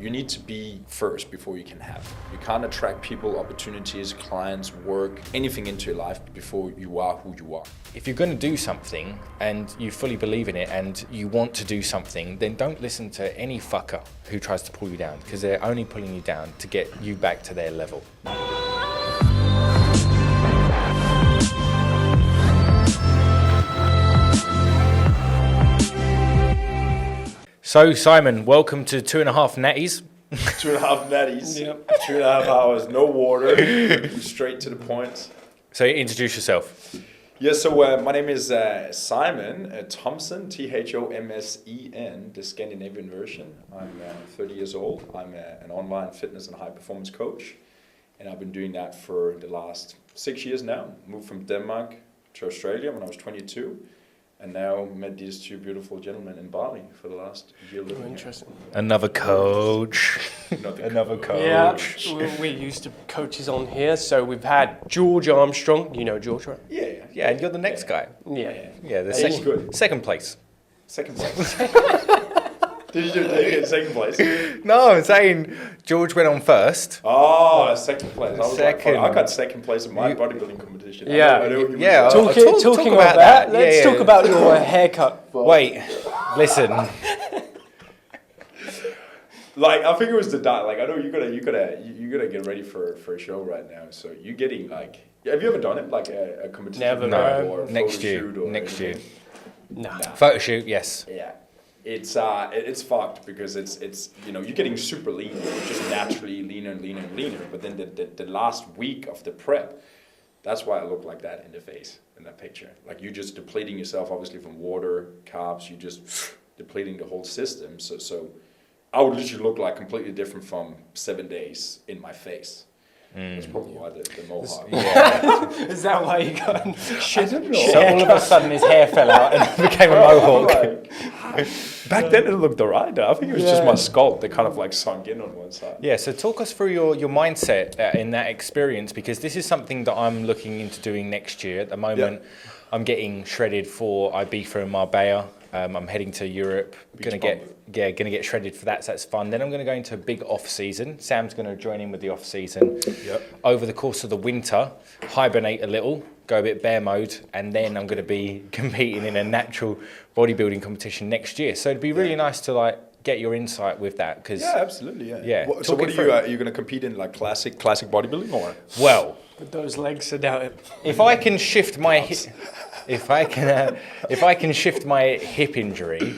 you need to be first before you can have. You can't attract people, opportunities, clients, work, anything into your life before you are who you are. If you're going to do something and you fully believe in it and you want to do something, then don't listen to any fucker who tries to pull you down, because they're only pulling you down to get you back to their level. So Simon, welcome to 2.5 Natties. 2.5 natties, yep. 2.5 hours, no water, straight to the point. So introduce yourself. Yeah, so my name is Simon Thomsen, Thomsen, the Scandinavian version. I'm 30 years old. I'm an online fitness and high performance coach, and I've been doing that for the last 6 years now. Moved from Denmark to Australia when I was 22. And now met these two beautiful gentlemen in Bali for the last year living here. Interesting. Another coach. Another coach. Yeah, we're used to coaches on here. So we've had George Armstrong. You know George, right? Yeah, and you're the next guy. Yeah. Yeah, the good. second place. Second place. Did you get second place? No, I'm saying George went on first. Oh, second place. I got second place in my bodybuilding competition. Yeah. Talking about that, let's talk about your haircut. Wait, listen. Like, I think it was the diet. Like, I know you gotta get ready for a show right now. So you getting like, have you ever done it like a competition? Never. No. Or Next year. Next year. Nah. Photo shoot, yes. Yeah. It's fucked because it's you're getting super lean. You're just naturally leaner and leaner and leaner. But then the last week of the prep, that's why I look like that in the face in that picture. Like, you're just depleting yourself, obviously, from water, carbs. You just depleting the whole system. So I would literally look like completely different from 7 days in my face. That's probably why the mohawk. Yeah. Is that why you got shit? So all of a sudden his hair fell out and it became a mohawk. Back then it looked alright. I think it was just my scalp that kind of like sunk in on one side. Yeah, so talk us through your mindset in that experience, because this is something that I'm looking into doing next year. At the moment, I'm getting shredded for Ibiza and Marbella. I'm heading to Europe. Gonna get shredded for that. So that's fun. Then I'm gonna go into a big off season. Sam's gonna join in with the off season. Over the course of the winter, hibernate a little, go a bit bear mode, and then I'm gonna be competing in a natural bodybuilding competition next year. So it'd be really nice to like get your insight with that, because absolutely, yeah. So what are you gonna compete in, like classic bodybuilding, or? Well, But those legs are down. if I can shift my if I can shift my hip injury,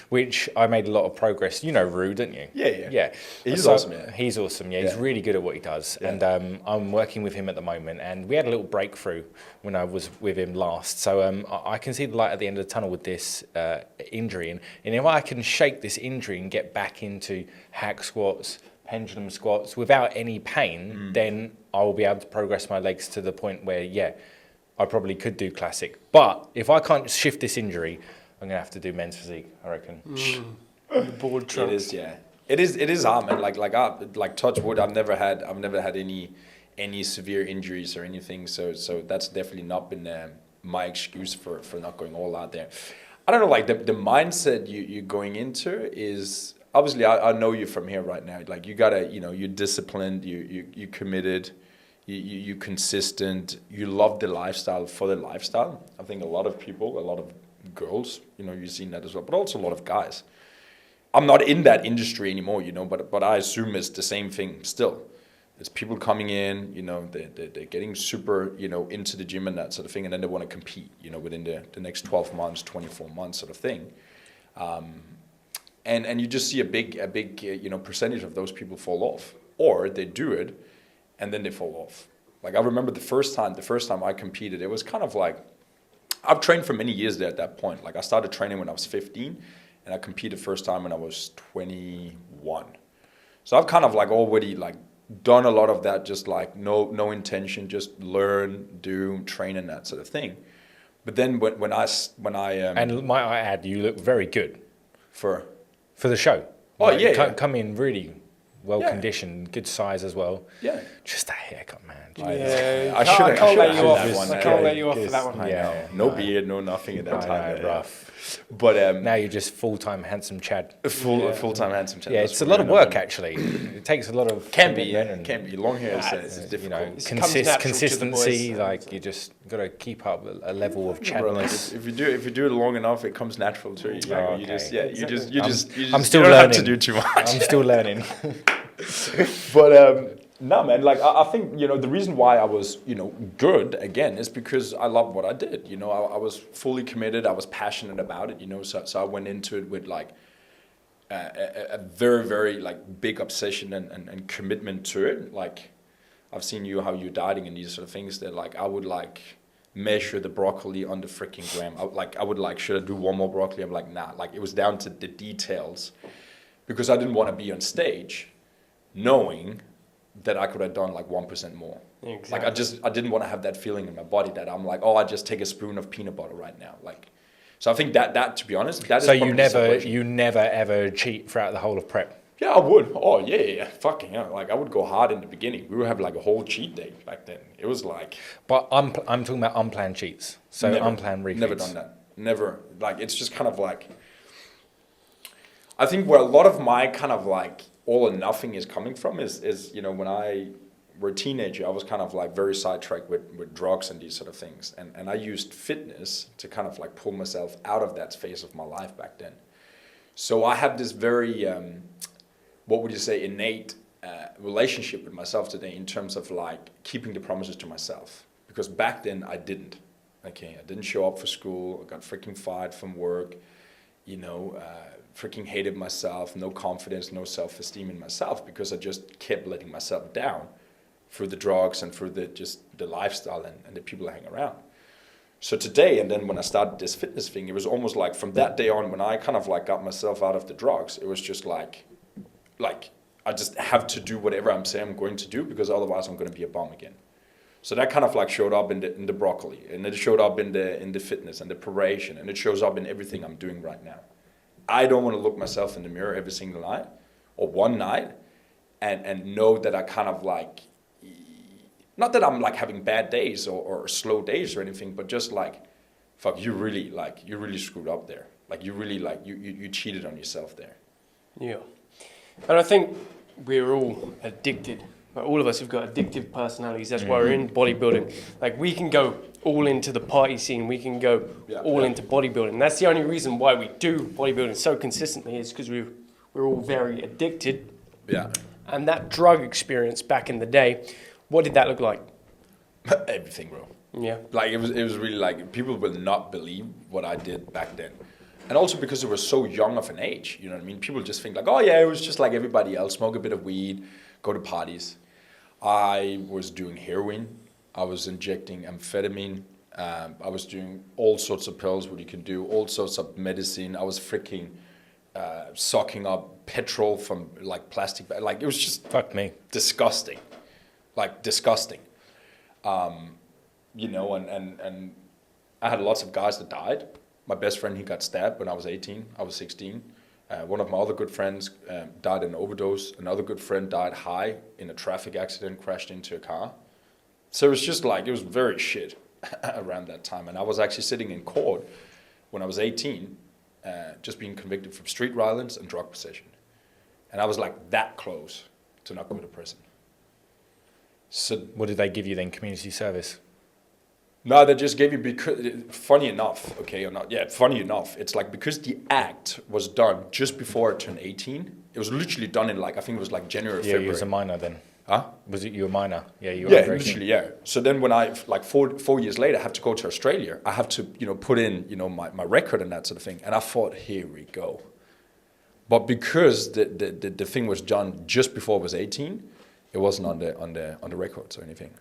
which I made a lot of progress. You know Rue, don't you? Yeah. He's awesome. Yeah. He's awesome. Yeah, he's really good at what he does. Yeah. And I'm working with him at the moment. And we had a little breakthrough when I was with him last. So I can see the light at the end of the tunnel with this injury. And if I can shake this injury and get back into hack squats, pendulum squats without any pain, then I will be able to progress my legs to the point where, I probably could do classic. But if I can't shift this injury, I'm gonna have to do men's physique, I reckon. The board trunk. It is, yeah. It is hard, man. Like touch wood, I've never had any severe injuries or anything. So that's definitely not been my excuse for not going all out there. I don't know, like the mindset you're going into is, obviously I know you from here right now. Like, you gotta, you're disciplined, you committed. You're consistent. You love the lifestyle for the lifestyle. I think a lot of people, a lot of girls, you've seen that as well, but also a lot of guys. I'm not in that industry anymore, but I assume it's the same thing still. There's people coming in, they're getting super, into the gym and that sort of thing, and then they want to compete, within the next 12 months, 24 months sort of thing. And you just see a big percentage of those people fall off, or they do it and then they fall off. Like, I remember the first time I competed, it was kind of like, I've trained for many years there at that point. Like, I started training when I was 15, and I competed first time when I was 21. So I've kind of like already like done a lot of that, just like no intention, just learn, do, train, and that sort of thing. But then when I and might I add, you look very good for the show. Oh, yeah. Come in really well conditioned, good size as well. Yeah. Just that haircut, man. I can't let you off. That one. I can't let you off for that one. No beard, no nothing at that time. Rough. But Now you're just full-time handsome Chad. full-time handsome chap. Yeah, That's it's a what lot of we're work gonna- actually. It takes a lot of Can be, commitment yeah. and, Can be. Long hair is you difficult. know, It comes natural to the consistency. boys. Like you just got to keep up a level of Bro, like, Chadness. if you do it long enough, it comes natural to you. Oh, You okay. just you I'm just still you don't have learning. to do too much. I'm still learning. But no, man. Like I think the reason why I was good again is because I loved what I did. I was fully committed. I was passionate about it. So I went into it with like a very very like big obsession and commitment to it. Like I've seen how you're dieting and these sort of things that like I would like measure the broccoli on the freaking gram. I would like, should I do one more broccoli? I'm like, nah. Like it was down to the details because I didn't want to be on stage knowing that I could have done like 1% more. Exactly. Like I didn't want to have that feeling in my body that I'm like, I just take a spoon of peanut butter right now. Like, so I think that to be honest, that So is probably the separation. you never ever cheat throughout the whole of prep. Yeah, I would. Oh yeah. Fucking hell. Like I would go hard in the beginning. We would have like a whole cheat day back then. It was like But I'm talking about unplanned cheats. So never, unplanned refeeds. Never done that. Never. Like it's just kind of like I think where a lot of my kind of like all or nothing is coming from is when I were a teenager, I was kind of like very sidetracked with drugs and these sort of things. And I used fitness to kind of like pull myself out of that phase of my life back then. So I have this very, what would you say, innate relationship with myself today in terms of like keeping the promises to myself. Because back then I didn't. Okay, I didn't show up for school. I got freaking fired from work. Freaking hated myself, no confidence, no self-esteem in myself because I just kept letting myself down through the drugs and through the lifestyle and the people I hang around. So today, and then when I started this fitness thing, it was almost like from that day on when I kind of like got myself out of the drugs, it was just like I just have to do whatever I'm saying I'm going to do because otherwise I'm going to be a bum again. So that kind of like showed up in the broccoli, and it showed up in the fitness and the preparation, and it shows up in everything I'm doing right now. I don't want to look myself in the mirror every single night or one night and know that I kind of like, not that I'm like having bad days or slow days or anything, but just like, fuck, you really screwed up there. Like you really like, you cheated on yourself there. Yeah. And I think we're all addicted. Like all of us have got addictive personalities. That's why we're in bodybuilding. Like we can go all into the party scene. We can go all into bodybuilding. That's the only reason why we do bodybuilding so consistently is because we're all very addicted. Yeah. And that drug experience back in the day, what did that look like? Everything, bro. Yeah. Like it was really like people will not believe what I did back then. And also because it was so young of an age, you know what I mean? People just think like, oh yeah, it was just like everybody else, smoke a bit of weed, go to parties. I was doing heroin. I was injecting amphetamine. I was doing all sorts of pills, what you can do, all sorts of medicine. I was freaking sucking up petrol from like plastic. Like it was just Fuck me. disgusting. Like disgusting. And I had lots of guys that died. My best friend, he got stabbed when I was 18. I was 16. One of my other good friends died in an overdose. Another good friend died high in a traffic accident, crashed into a car. So it was just like, it was very shit around that time. And I was actually sitting in court when I was 18, just being convicted for street violence and drug possession. And I was like that close to not go to prison. So What did they give you then? Community service? no, they just gave you because, funny enough, funny enough, it's like because the act was done just before I turned 18, it was literally done in like, I think it was like January, Yeah, February. you was a minor then. Huh? Was it you a minor? Yeah, you were Yeah, under 18. literally, yeah. So then when I, like 4 years later, I have to go to Australia, I have to, put in, my record and that sort of thing. And I thought, here we go. But because the thing was done just before I was 18, it wasn't on the records or anything.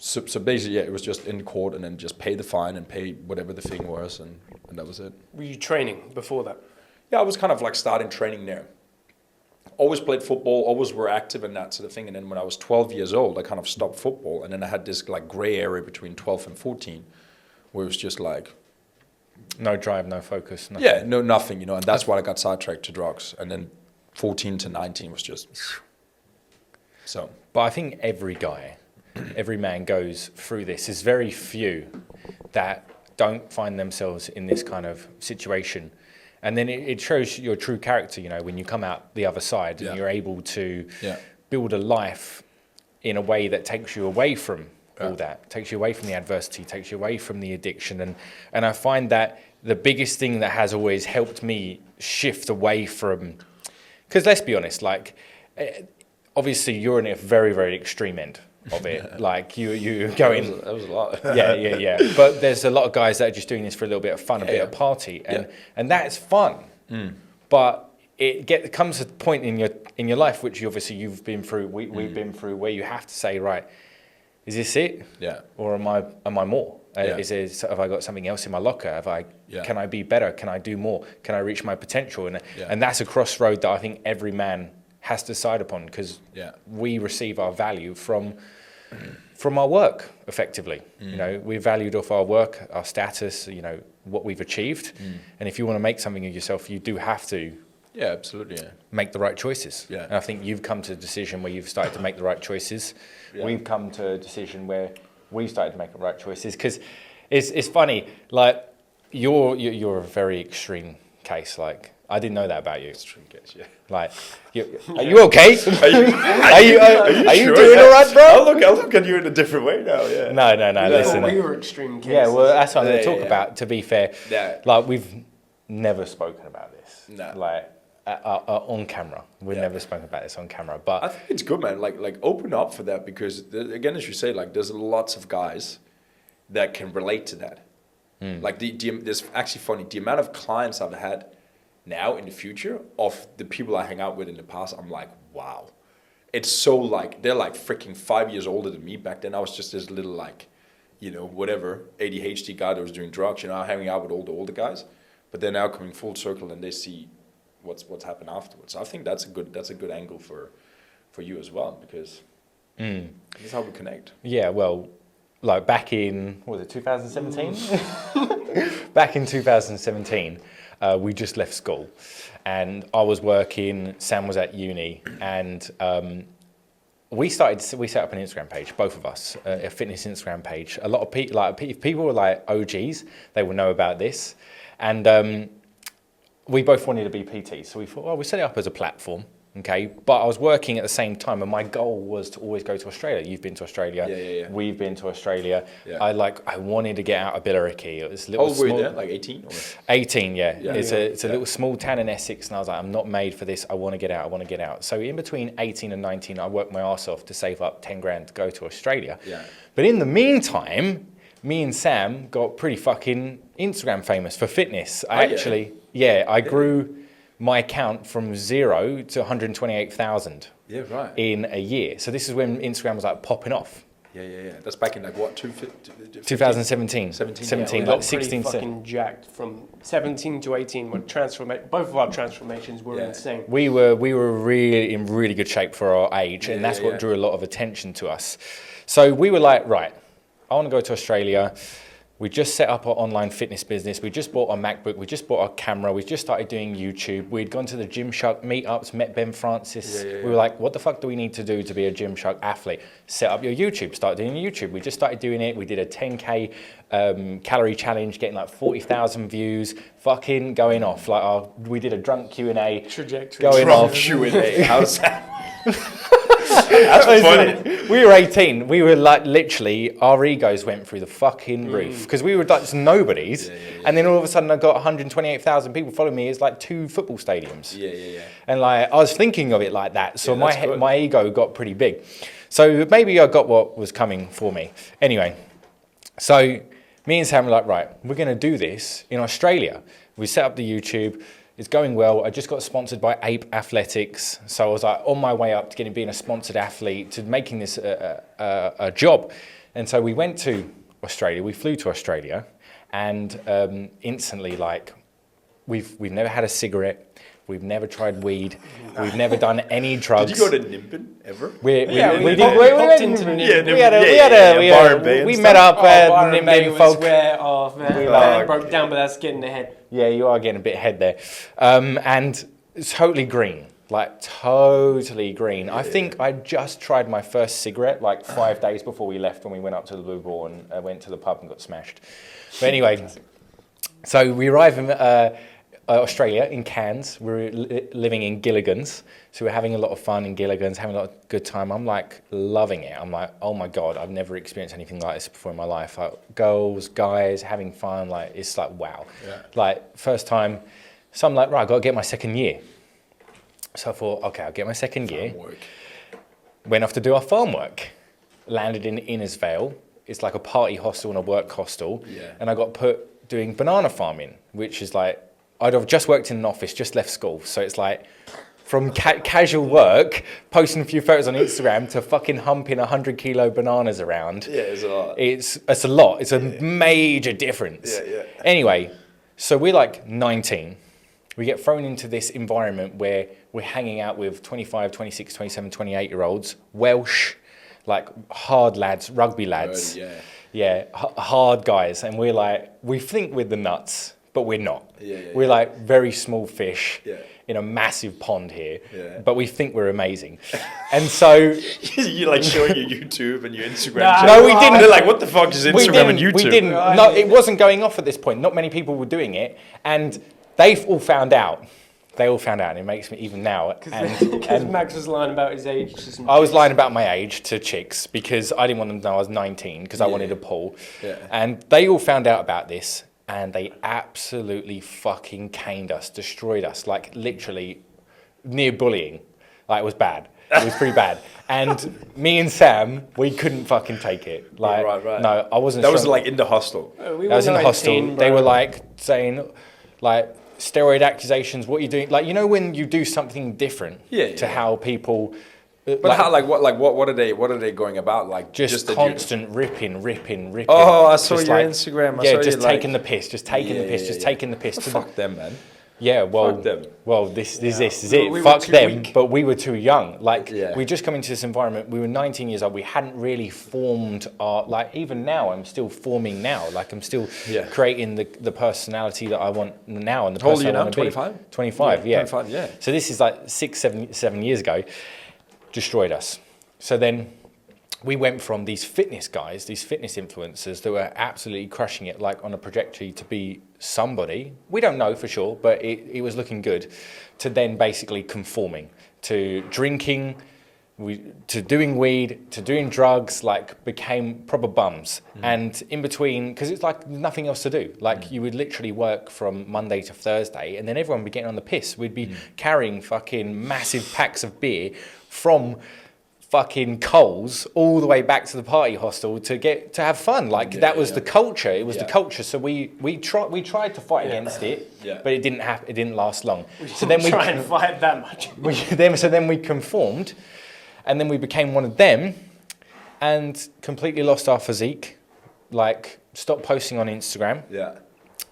So basically, yeah, it was just in court and then just pay the fine and pay whatever the thing was, and that was it. Were you training before that? Yeah, I was kind of like starting training there. Always played football, always were active and that sort of thing. And then when I was 12 years old, I kind of stopped football. And then I had this like gray area between 12 and 14 where it was just like, No drive, no focus. Nothing. yeah, no, nothing, And that's why I got sidetracked to drugs. And then 14 to 19 was just, so. But I think every guy, every man goes through this. There's very few that don't find themselves in this kind of situation. And then it shows your true character, you know, when you come out the other side and you're able to build a life in a way that takes you away from all that, takes you away from the adversity, takes you away from the addiction. And I find that the biggest thing that has always helped me shift away from, because let's be honest, like, obviously you're in a very, very extreme end of it. Like you're going. That was a lot. yeah. But there's a lot of guys that are just doing this for a little bit of fun, a bit of party, and that's fun. But it comes to a point in your life, which you've been through, we've been through, where you have to say, right, is this it? Yeah. Or am I more? Have I got something else in my locker? Can I be better? Can I do more? Can I reach my potential? And that's a crossroad that I think every man has to decide upon, because we receive our value from our work, effectively. You know, we're valued off our work, our status, you know, what we've achieved. And if you want to make something of yourself, you do have to absolutely make the right choices. And I think you've come to a decision where you've started to make the right choices. We've come to a decision where we've started to make the right choices, because it's funny, like you're a very extreme case. Like, I didn't know that about you. Extreme case, Like, are you okay? Are you sure? doing all right, bro? I'll look at you in a different way now. No. Listen. We were extreme cases. Yeah, well, that's what I'm going to talk about. To be fair, like, we've never spoken about this. No. Like, on camera, we've never spoken about this on camera. But I think it's good, man. Like open up for that, because again, as you say, like, there's lots of guys that can relate to that. Like there's actually funny, the amount of clients I've had now in the future of the people I hang out with in the past, I'm like, wow. It's so, like, they're like freaking 5 years older than me. Back then I was just this little, like, you know, whatever, ADHD guy that was doing drugs, you know, hanging out with all the older guys. But they're now coming full circle and they see what's happened afterwards. I think that's a good angle for you as well, because that's how we connect. Yeah, well, like back in, what was it, 2017? Back in 2017, we just left school, and I was working, Sam was at uni, and we set up an Instagram page, both of us, a fitness Instagram page. A lot of people, if people were like OGs, they will know about this. And we both wanted to be PTs, so we thought, well, we set it up as a platform, okay? But I was working at the same time, and my goal was to always go to Australia. You've been to Australia. Yeah. We've been to Australia. Yeah. I wanted to get out of Billericay. It was a little How old were you small. there? Like 18? Or? 18, yeah. It's a little small town in Essex, and I was like, I'm not made for this. I want to get out. So in between 18 and 19, I worked my arse off to save up 10 grand to go to Australia. Yeah. But in the meantime, me and Sam got pretty fucking Instagram famous for fitness. I grew my account from 0 to 128,000 in a year. So this is when Instagram was like popping off. Yeah. That's back in like what, 2017. 17, We like got 16. pretty fucking jacked from 17 to 18 when both of our transformations were insane. We were really in really good shape for our age, and that's what drew a lot of attention to us. So we were like, right, I want to go to Australia. We just set up our online fitness business. We just bought our MacBook. We just bought our camera. We just started doing YouTube. We'd gone to the Gymshark meetups, met Ben Francis. We were like, what the fuck do we need to do to be a Gymshark athlete? Set up your YouTube. Start doing YouTube. We just started doing it. We did a 10K calorie challenge, getting like 40,000 views. Fucking going off. Like we did a drunk Q&A. Trajectory. Going Drunk off. Q&A. How's that? That's funny. We were 18. We were like, literally, our egos went through the fucking roof, because we were like just nobodies. And then all of a sudden I got 128,000 people following me. It's like 2 football stadiums. Yeah. And like, I was thinking of it like that. So Yeah, my ego got pretty big. So maybe I got what was coming for me. Anyway, so me and Sam were like, right, we're going to do this in Australia. We set up the YouTube. It's going well. I just got sponsored by Ape Athletics. So I was like on my way up to being a sponsored athlete, to making this a job. And so we went to Australia. We flew to Australia, and instantly, like, we've never had a cigarette. We've never tried weed. We've never done any drugs. Did you go to Nimbin ever? We popped into the Nimbin. We met up at Nimbin folk. Where our van broke down, but that's getting ahead. Yeah, you are getting a bit ahead there. And it's totally green. like totally green. I think I just tried my first cigarette like 5 days before we left when we went up to the Blue Ball and went to the pub and got smashed. But anyway, so we arrive in Australia, in Cairns. We're living in Gilligan's. So we're having a lot of fun in Gilligan's, having a lot of good time. I'm like loving it. I'm like, oh my God, I've never experienced anything like this before in my life. Like girls, guys, having fun. Like, it's like, wow. Yeah. Like first time. So I'm like, right, I've got to get my second year. So I thought, okay, I'll get my second year. Went off to do our farm work. Landed in Innisfail. It's like a party hostel and a work hostel. Yeah. And I got put doing banana farming, which is like, I'd have just worked in an office, just left school. So it's like from casual work, posting a few photos on Instagram to fucking humping 100-kilo bananas around. Yeah, it's a lot. It's a lot. It's a major difference. Yeah, yeah. Anyway, so we're like 19. We get thrown into this environment where we're hanging out with 25, 26, 27, 28-year-olds, Welsh, like hard lads, rugby lads. Hard guys. And we're like, we think we're the nuts, but we're not. We're like very small fish in a massive pond here, but we think we're amazing. And so you're like showing your YouTube and your Instagram. No, we didn't. They're like, what the fuck is Instagram and YouTube? We didn't. No, it wasn't going off at this point. Not many people were doing it, and they've all found out. They all found out, and it makes me even now. Because Max was lying about his age. I was lying about my age to chicks because I didn't want them to know I was 19 because I wanted a pull. Yeah. And they all found out about this. And they absolutely fucking caned us, destroyed us, like literally near bullying. Like it was bad. It was pretty bad. And me and Sam, we couldn't fucking take it. Like, right. No, I wasn't. That was like in the hostel. I was in the hostel. They were like saying, like steroid accusations. What are you doing? Like, you know when you do something different to how people. But how, what are they going about? Like just constant ripping. Oh, I saw your Instagram. Just taking the piss, taking the piss. Fuck them, man. Yeah, well, fuck them. Well, this is it. Fuck them. But we were too young. Like we just come into this environment. We were 19 years old. We hadn't really formed our even now. I'm still forming now. Like I'm still creating the personality that I want now and the person I want to be. 25? 25, yeah. 25, yeah. So this is like 7 years ago. Destroyed us. So then we went from these fitness guys, these fitness influencers that were absolutely crushing it, like on a trajectory to be somebody. We don't know for sure, but it was looking good. To then basically conforming to drinking, to doing weed, to doing drugs, like became proper bums. And in between, because it's like nothing else to do. Like you would literally work from Monday to Thursday and then everyone would be getting on the piss. We'd be carrying fucking massive packs of beer from fucking Coles all the way back to the party hostel to have fun. Like that was the culture. It was the culture. So we tried to fight against it, but it didn't happen. It didn't last long. So then we try and fight that much. So then we conformed, and then we became one of them, and completely lost our physique. Like stopped posting on Instagram. Yeah,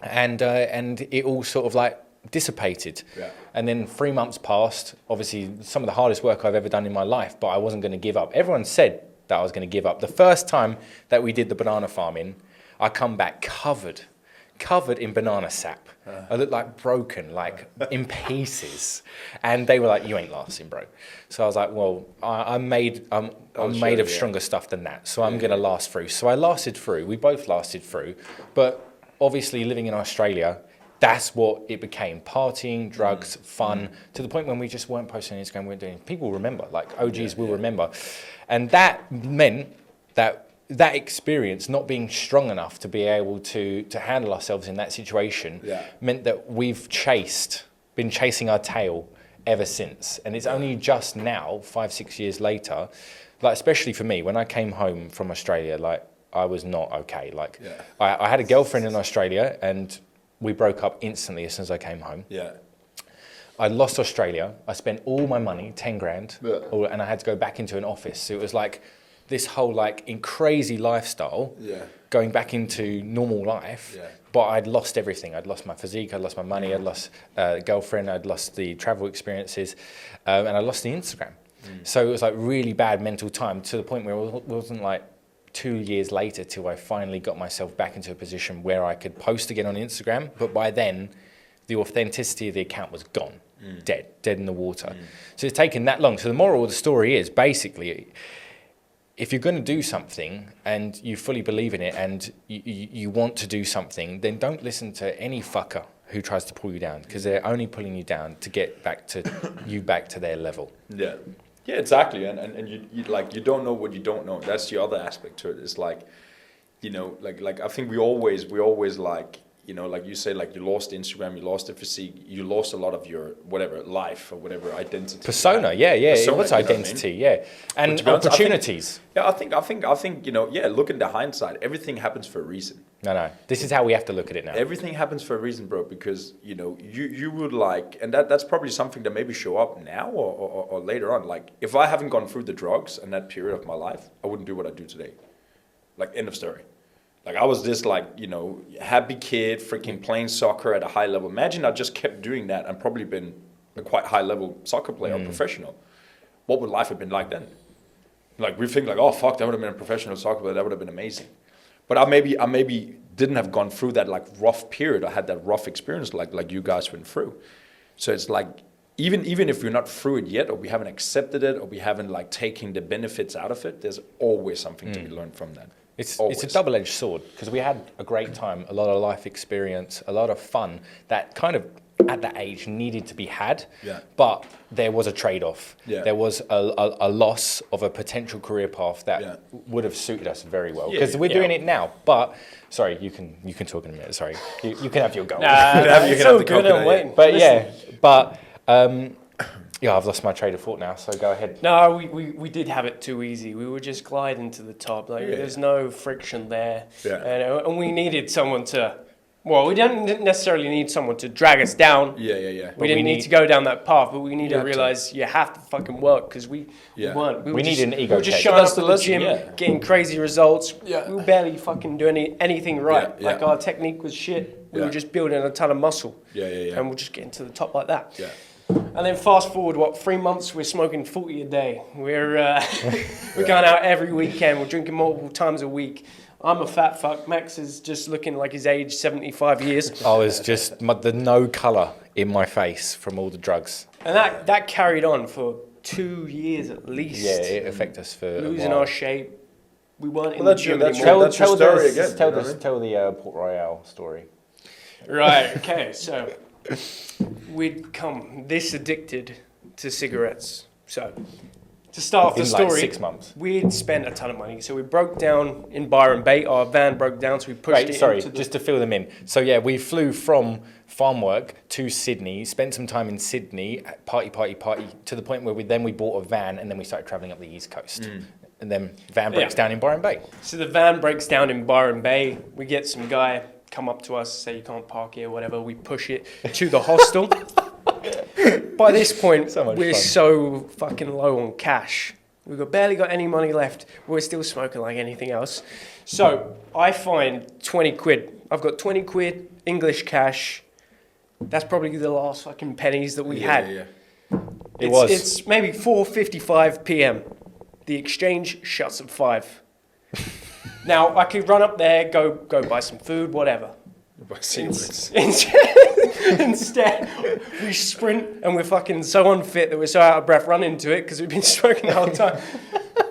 and it all sort of like dissipated. Yeah. And then 3 months passed, obviously some of the hardest work I've ever done in my life, but I wasn't going to give up. Everyone said that I was going to give up. The first time that we did the banana farming, I come back covered in banana sap. I looked like broken, like in pieces. And they were like, you ain't lasting, bro. So I was like, well, I'm made of stronger stuff than that. So I'm going to last through. So I lasted through. We both lasted through. But obviously living in Australia, that's what it became. Partying, drugs, fun, to the point when we just weren't posting on Instagram, we weren't doing. People remember, like OGs will remember. And that meant that experience, not being strong enough to be able to handle ourselves in that situation, meant that we've been chasing our tail ever since. And it's only just now, 5-6 years later, like especially for me, when I came home from Australia, like I was not okay. Like I had a girlfriend in Australia and we broke up instantly as soon as I came home. Yeah. I lost Australia. I spent all my money, 10 grand, and I had to go back into an office. So it was like this whole in crazy lifestyle, going back into normal life, but I'd lost everything. I'd lost my physique, I'd lost my money, I'd lost a girlfriend, I'd lost the travel experiences, and I lost the Instagram. So it was like really bad mental time to the point where it wasn't like 2 years later till I finally got myself back into a position where I could post again on Instagram. But by then, the authenticity of the account was gone. dead in the water. So it's taken that long. So the moral of the story is basically, if you're going to do something and you fully believe in it and you want to do something, then don't listen to any fucker who tries to pull you down, because they're only pulling you down to get back to their level. Yeah, yeah, exactly. And you like, you don't know what you don't know. That's the other aspect to it. It's like, you know, like I think we always like, you know, like you say, like you lost Instagram, you lost the physique, you lost a lot of your whatever life or whatever identity. Persona, yeah, Persona, it was you know what I identity, mean? yeah, and But to be honest, opportunities. I think, you know, yeah, look in the hindsight, everything happens for a reason. No, this is how we have to look at it now. Everything happens for a reason, bro, because, you know, you would like, and that's probably something that maybe show up now or later on. Like, if I haven't gone through the drugs in that period of my life, I wouldn't do what I do today. Like, end of story. Like, I was this, like, you know, happy kid, freaking playing soccer at a high level. Imagine I just kept doing that and probably been a quite high level soccer player or professional. What would life have been like then? Like, we think like, oh, fuck, that would have been a professional soccer player. That would have been amazing. But I maybe didn't have gone through that, like, rough period. I had that rough experience like you guys went through. So it's like, even if we're not through it yet, or we haven't accepted it, or we haven't, like, taken the benefits out of it, there's always something to be learned from that. It's a double-edged sword, because we had a great time, a lot of life experience, a lot of fun that kind of at that age needed to be had. Yeah. But there was a trade-off. Yeah. There was a loss of a potential career path that Yeah. would have suited us very well, Yeah, because we're yeah. doing it now. But sorry, you can talk in a minute. Sorry, you can have your go. It's have all the good. coconut, I'm waiting. But Listen. yeah, I've lost my train of thought now. So go ahead. No, we did have it too easy. We were just gliding to the top. Like, there's no friction there. Yeah. And we needed someone to. Well, we didn't necessarily need someone to drag us down. Yeah. We didn't need to go down that path, but we need to have to. realize you have to fucking work, because we weren't. We were need just, an ego We were just check. showing That's up the to the lesson, gym, yeah. getting crazy results. Yeah. We were barely fucking doing anything right. Yeah, Like, yeah. our technique was shit. We Yeah. were just building a ton of muscle. Yeah. And we're just getting to the top like that. Yeah. And then fast forward, 3 months, we're smoking 40 a day. We're going out every weekend. We're drinking multiple times a week. I'm a fat fuck. Max is just looking like he's aged 75 years. I was just the no colour in my face from all the drugs. And that carried on for 2 years at least. Yeah, it affected us for Losing a while. our shape. We weren't in Well, the gym that's anymore. your story again, Tell you know what I mean? the Port Royale story. Right, okay, so we'd come this addicted to cigarettes. So, to start off the In story, like 6 months. we'd spent a ton of money. So we broke down in Byron Bay. Our van broke down, so we pushed Right, it sorry, into the... just to fill them in. So yeah, we flew from farm work to Sydney, spent some time in Sydney, party, to the point where we bought a van and then we started travelling up the East Coast. And then van breaks Yeah. down in Byron Bay. So the van breaks down in Byron Bay. We get some guy come up to us, say you can't park here, whatever. We push it to the hostel. By this point, So much we're fun. so fucking low on cash. We've barely got any money left. We're still smoking like anything else. So I find 20 quid. I've got 20 quid English cash. That's probably the last fucking pennies that we had. Yeah. It's maybe 4:55 p.m. The exchange shuts at 5. Now I could run up there, go buy some food, whatever. By cigarettes. Instead, we sprint and we're fucking so unfit that we're so out of breath, run into it because we've been smoking the whole time.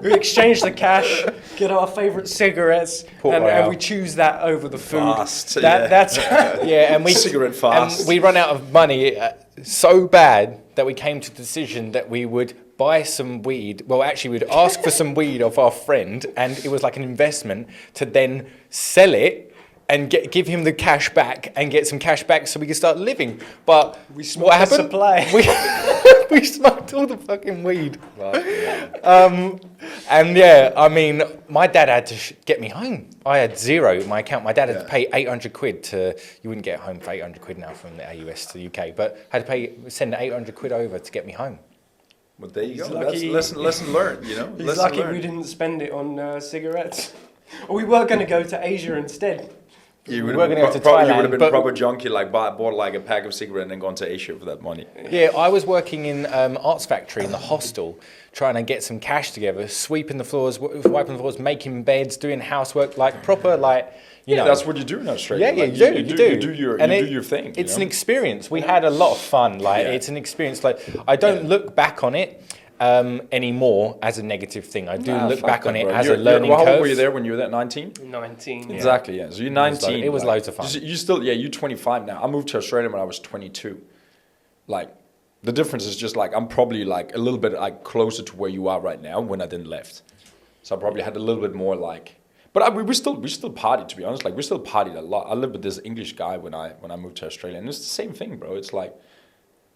We exchange the cash, get our favourite cigarettes, Port and Royale. we choose that over the food. Fast, yeah. That's Yeah, and we Cigarette fast. And we run out of money so bad that we came to the decision that we would buy some weed. Well, actually, we'd ask for some weed of our friend, and it was like an investment to then sell it and give him the cash back and get some cash back so we could start living. But We smoked what the happened? supply. We smoked all the fucking weed. And yeah, I mean, my dad had to get me home. I had zero in my account. My dad had to pay 800 quid to, you wouldn't get home for 800 quid now from the AUS to the UK, but had to send 800 quid over to get me home. Well, there you He's go. lucky- That's lesson learned, you know? He's Lesson lucky learned. we didn't spend it on cigarettes. We were going to go to Asia instead You we would were going to go to you would have Thailand, been but proper junkie, like bought like a pack of cigarettes and then gone to Asia for that money. yeah, I was working in Arts Factory in the hostel, trying to get some cash together, sweeping the floors, wiping the floors, making beds, doing housework, like proper, like, you know. That's what you do in Australia. Yeah, Like, you do. You do your thing. It's you an know? experience. We had a lot of fun. Like, Yeah. it's an experience. Like, I don't look back on it anymore as a negative thing. I do look Fuck back that, on it bro. as a learning How curve. old were you there when you were there? 19? 19. Exactly, yeah. So you're 19. It was like, loads of fun. You still, yeah, you're 25 now. I moved to Australia when I was 22. Like, the difference is just like, I'm probably like a little bit like closer to where you are right now when I didn't left. So I probably had a little bit more like, but we still partied, to be honest. Like, we still partied a lot. I lived with this English guy when I moved to Australia, and it's the same thing, bro. It's like,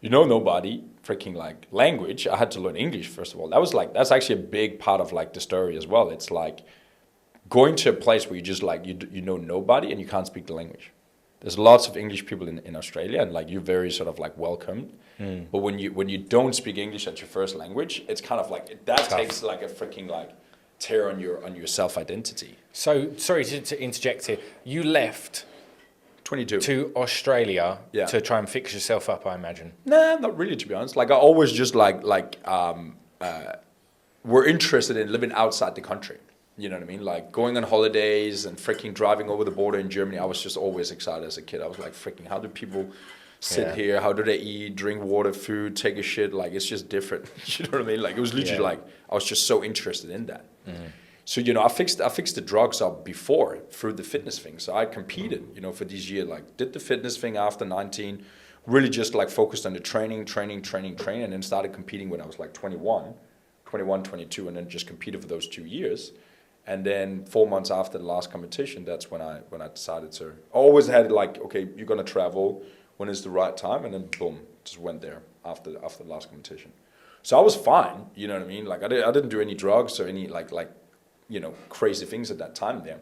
you know nobody, freaking like language. I had to learn English first of all. That's actually a big part of like the story as well. It's like going to a place where you just like you know nobody and you can't speak the language. There's lots of English people in Australia, and like you're very sort of like welcomed. But when you don't speak English as your first language, it's kind of like that takes like a freaking like tear on your self identity. So, sorry to interject here. You left 22. to Australia Yeah. to try and fix yourself up, I imagine. Nah, not really, to be honest. Like I always just we're interested in living outside the country. You know what I mean? Like going on holidays and freaking driving over the border in Germany. I was just always excited as a kid. I was like, freaking, how do people sit here? How do they eat, drink water, food, take a shit? Like it's just different. You know what I mean? Like it was literally like I was just so interested in that. So I fixed the drugs up before through the fitness thing. So I competed, for this year. Like did the fitness thing after 19, really just like focused on the training, and then started competing when I was like 21, 22, and then just competed for those 2 years. And then 4 months after the last competition, that's when I decided to. I always had it like, okay, you're gonna travel. When is the right time? And then boom, just went there after the last competition. So I was fine. You know what I mean? Like I didn't do any drugs or any like crazy things at that time there.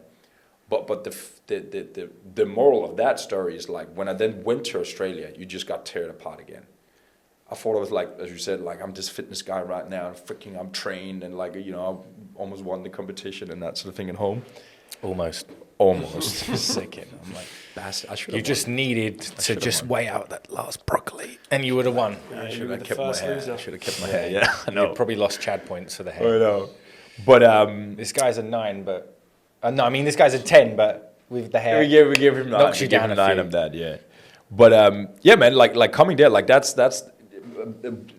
But the moral of that story is like when I then went to Australia, you just got teared apart again. I thought I was like, as you said, like I'm this fitness guy right now, I'm trained and like, I almost won the competition and that sort of thing at home. Almost. Second. I'm like, bastard. I should have You just needed to just weigh out that last broccoli and you would have won. I should were have the kept my first hair. loser. I should have kept my hair. Yeah, I You know. probably lost Chad points for the I hair. know. But This guy's a 9, but... no, I mean, this guy's a 10, but with the hair... we gave him 9. Knocks you We gave down him a 9 few. of that, yeah. But yeah, man, like coming there, like that's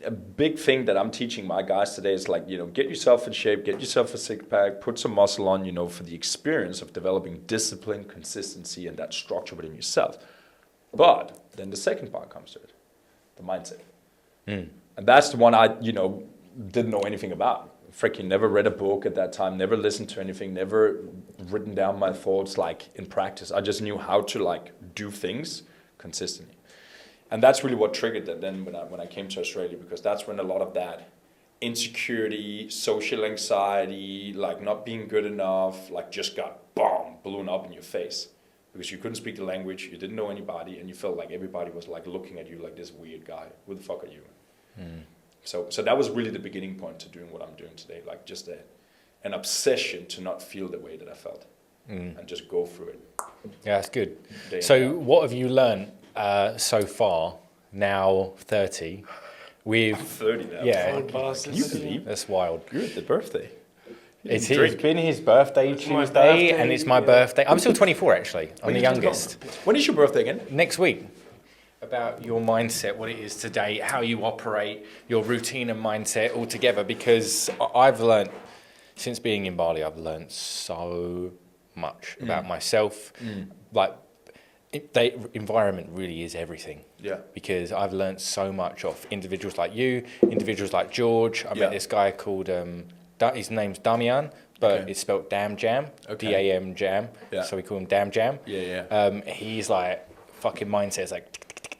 a big thing that I'm teaching my guys today is like, get yourself in shape, get yourself a six pack, put some muscle on, for the experience of developing discipline, consistency, and that structure within yourself. But then the second part comes to it, the mindset. And that's the one I, didn't know anything about. Freaking never read a book at that time, never listened to anything, never written down my thoughts like in practice. I just knew how to like do things consistently. And that's really what triggered that then when I came to Australia, because that's when a lot of that insecurity, social anxiety, like not being good enough, like just got blown up in your face. Because you couldn't speak the language, you didn't know anybody, and you felt like everybody was like looking at you like this weird guy. Who the fuck are you? So that was really the beginning point to doing what I'm doing today, like just an obsession to not feel the way that I felt and just go through it. Yeah, that's good. Day in, So day out. what have you learned so far, now 30, with... 30 now. Yeah, Can you believe that's wild. you're at the birthday? It's drink. been his birthday my Tuesday, birthday, and it's my yeah. birthday. I'm still 24, actually. I'm the you just youngest. When is your birthday again? Next week, about your mindset, what it is today, how you operate, your routine and mindset all together, because I've learned, since being in Bali, I've learned so much about myself. Like, the environment really is everything. Yeah. Because I've learned so much of individuals like you, individuals like George. I Yeah. met this guy called, his name's Damian, but Okay. it's spelled Dam Jam, Okay. D-A-M Jam. Yeah. So we call him Dam Jam. Yeah. He's like, fucking mindset is like,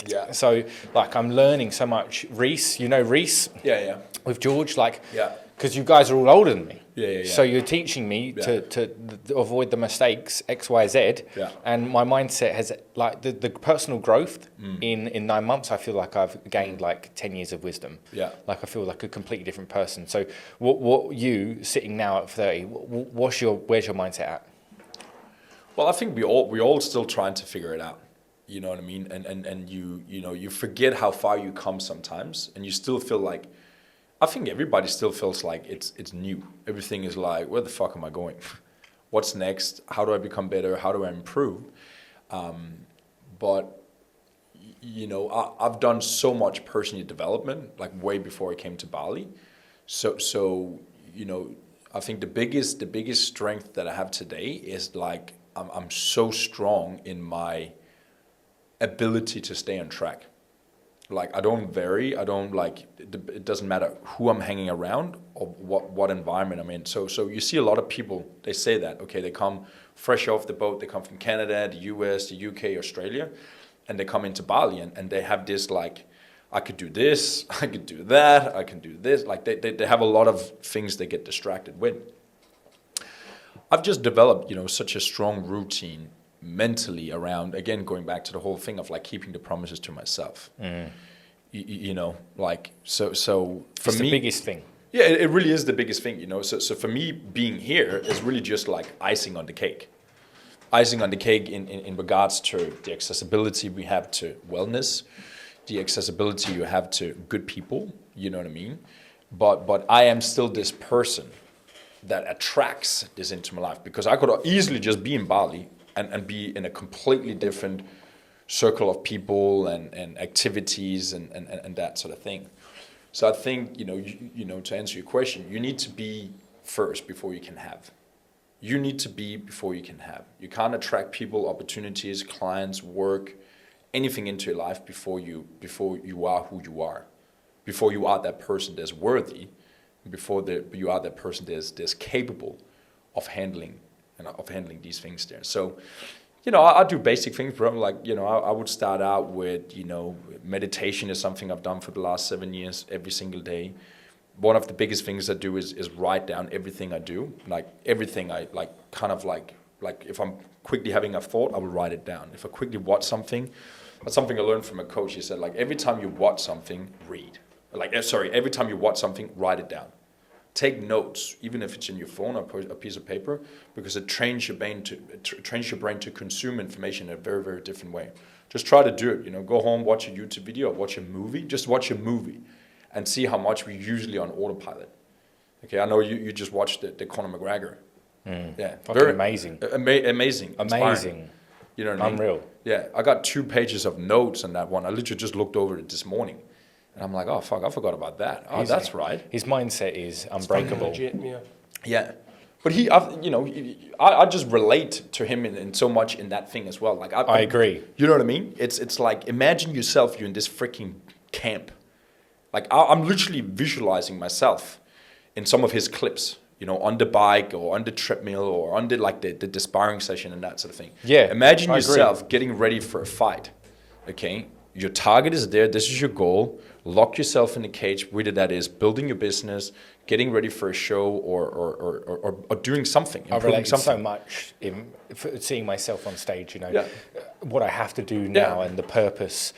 Yeah. so like I'm learning so much. Reese, Reese Yeah. with George, like, Yeah. because you guys are all older than me. Yeah. So you're teaching me Yeah. to avoid the mistakes X, Y, Z. Yeah. And my mindset has like the personal growth in 9 months. I feel like I've gained like 10 years of wisdom. Yeah. Like I feel like a completely different person. So what you sitting now at 30? Where's your mindset at? Well, I think we all still trying to figure it out. You know what I mean? And you know, you forget how far you come sometimes, and you still feel like, I think everybody still feels like it's new. Everything is like, where the fuck am I going? What's next? How do I become better? How do I improve? But you know, I've done so much personal development, like way before I came to Bali. So you know, I think the biggest strength that I have today is like I'm so strong in my ability to stay on track. Like I don't vary. I don't like. It doesn't matter who I'm hanging around or what environment I'm in. So you see a lot of people. They say that okay, they come fresh off the boat. They come from Canada, the US, the UK, Australia, and they come into Bali and they have this like, I could do this, I could do that, I can do this. Like they have a lot of things they get distracted with. I've just developed, you know, such a strong routine mentally around, again, going back to the whole thing of like keeping the promises to myself. You know, like, so for It's me, the biggest thing. yeah, it really is the biggest thing, you know. So for me, being here is really just like icing on the cake. Icing on the cake in regards to the accessibility we have to wellness, the accessibility you have to good people, you know what I mean? But I am still this person that attracts this into my life, because I could easily just be in Bali and be in a completely different circle of people and activities and that sort of thing. So I think, you know, to answer your question, you need to be first before you can have. You need to be before you can have. You can't attract people, opportunities, clients, work, anything into your life before you are who you are, before you are that person that's worthy, before you are that person that's capable of handling these things there. So, you know, I do basic things, bro. Like, you know, I would start out with, you know, meditation is something I've done for the last 7 years, every single day. One of the biggest things I do is write down everything I do, like everything I like, kind of like if I'm quickly having a thought, I will write it down. If I quickly watch something, that's something I learned from a coach. He said, like, every time you watch something, read. Every time you watch something, write it down. Take notes, even if it's in your phone or a piece of paper, because it trains your brain to consume information in a very, very different way. Just try to do it. You know, go home, watch a YouTube video, or watch a movie. Just watch a movie, and see how much we're usually on autopilot. Okay, I know you just watched the Conor McGregor. Yeah, Fucking amazing. Amazing. Inspiring. You know what I mean? Unreal. Yeah, I got 2 pages of notes on that one. I literally just looked over it this morning. And I'm like, oh, fuck, I forgot about that. Oh, that's right. His mindset is unbreakable. Legit, yeah. Yeah. But I just relate to him in so much in that thing as well. Like I agree. You know what I mean? It's like, imagine yourself, you're in this freaking camp. Like, I'm literally visualizing myself in some of his clips, you know, on the bike or on the treadmill or on the, like the sparring session and that sort of thing. Yeah, Imagine I yourself agree. getting ready for a fight, okay? Your target is there. This is your goal. Lock yourself in the cage, whether that is building your business, getting ready for a show, or doing something. I improving relate so something. much in seeing myself on stage, you know, Yeah. what I have to do now and the purpose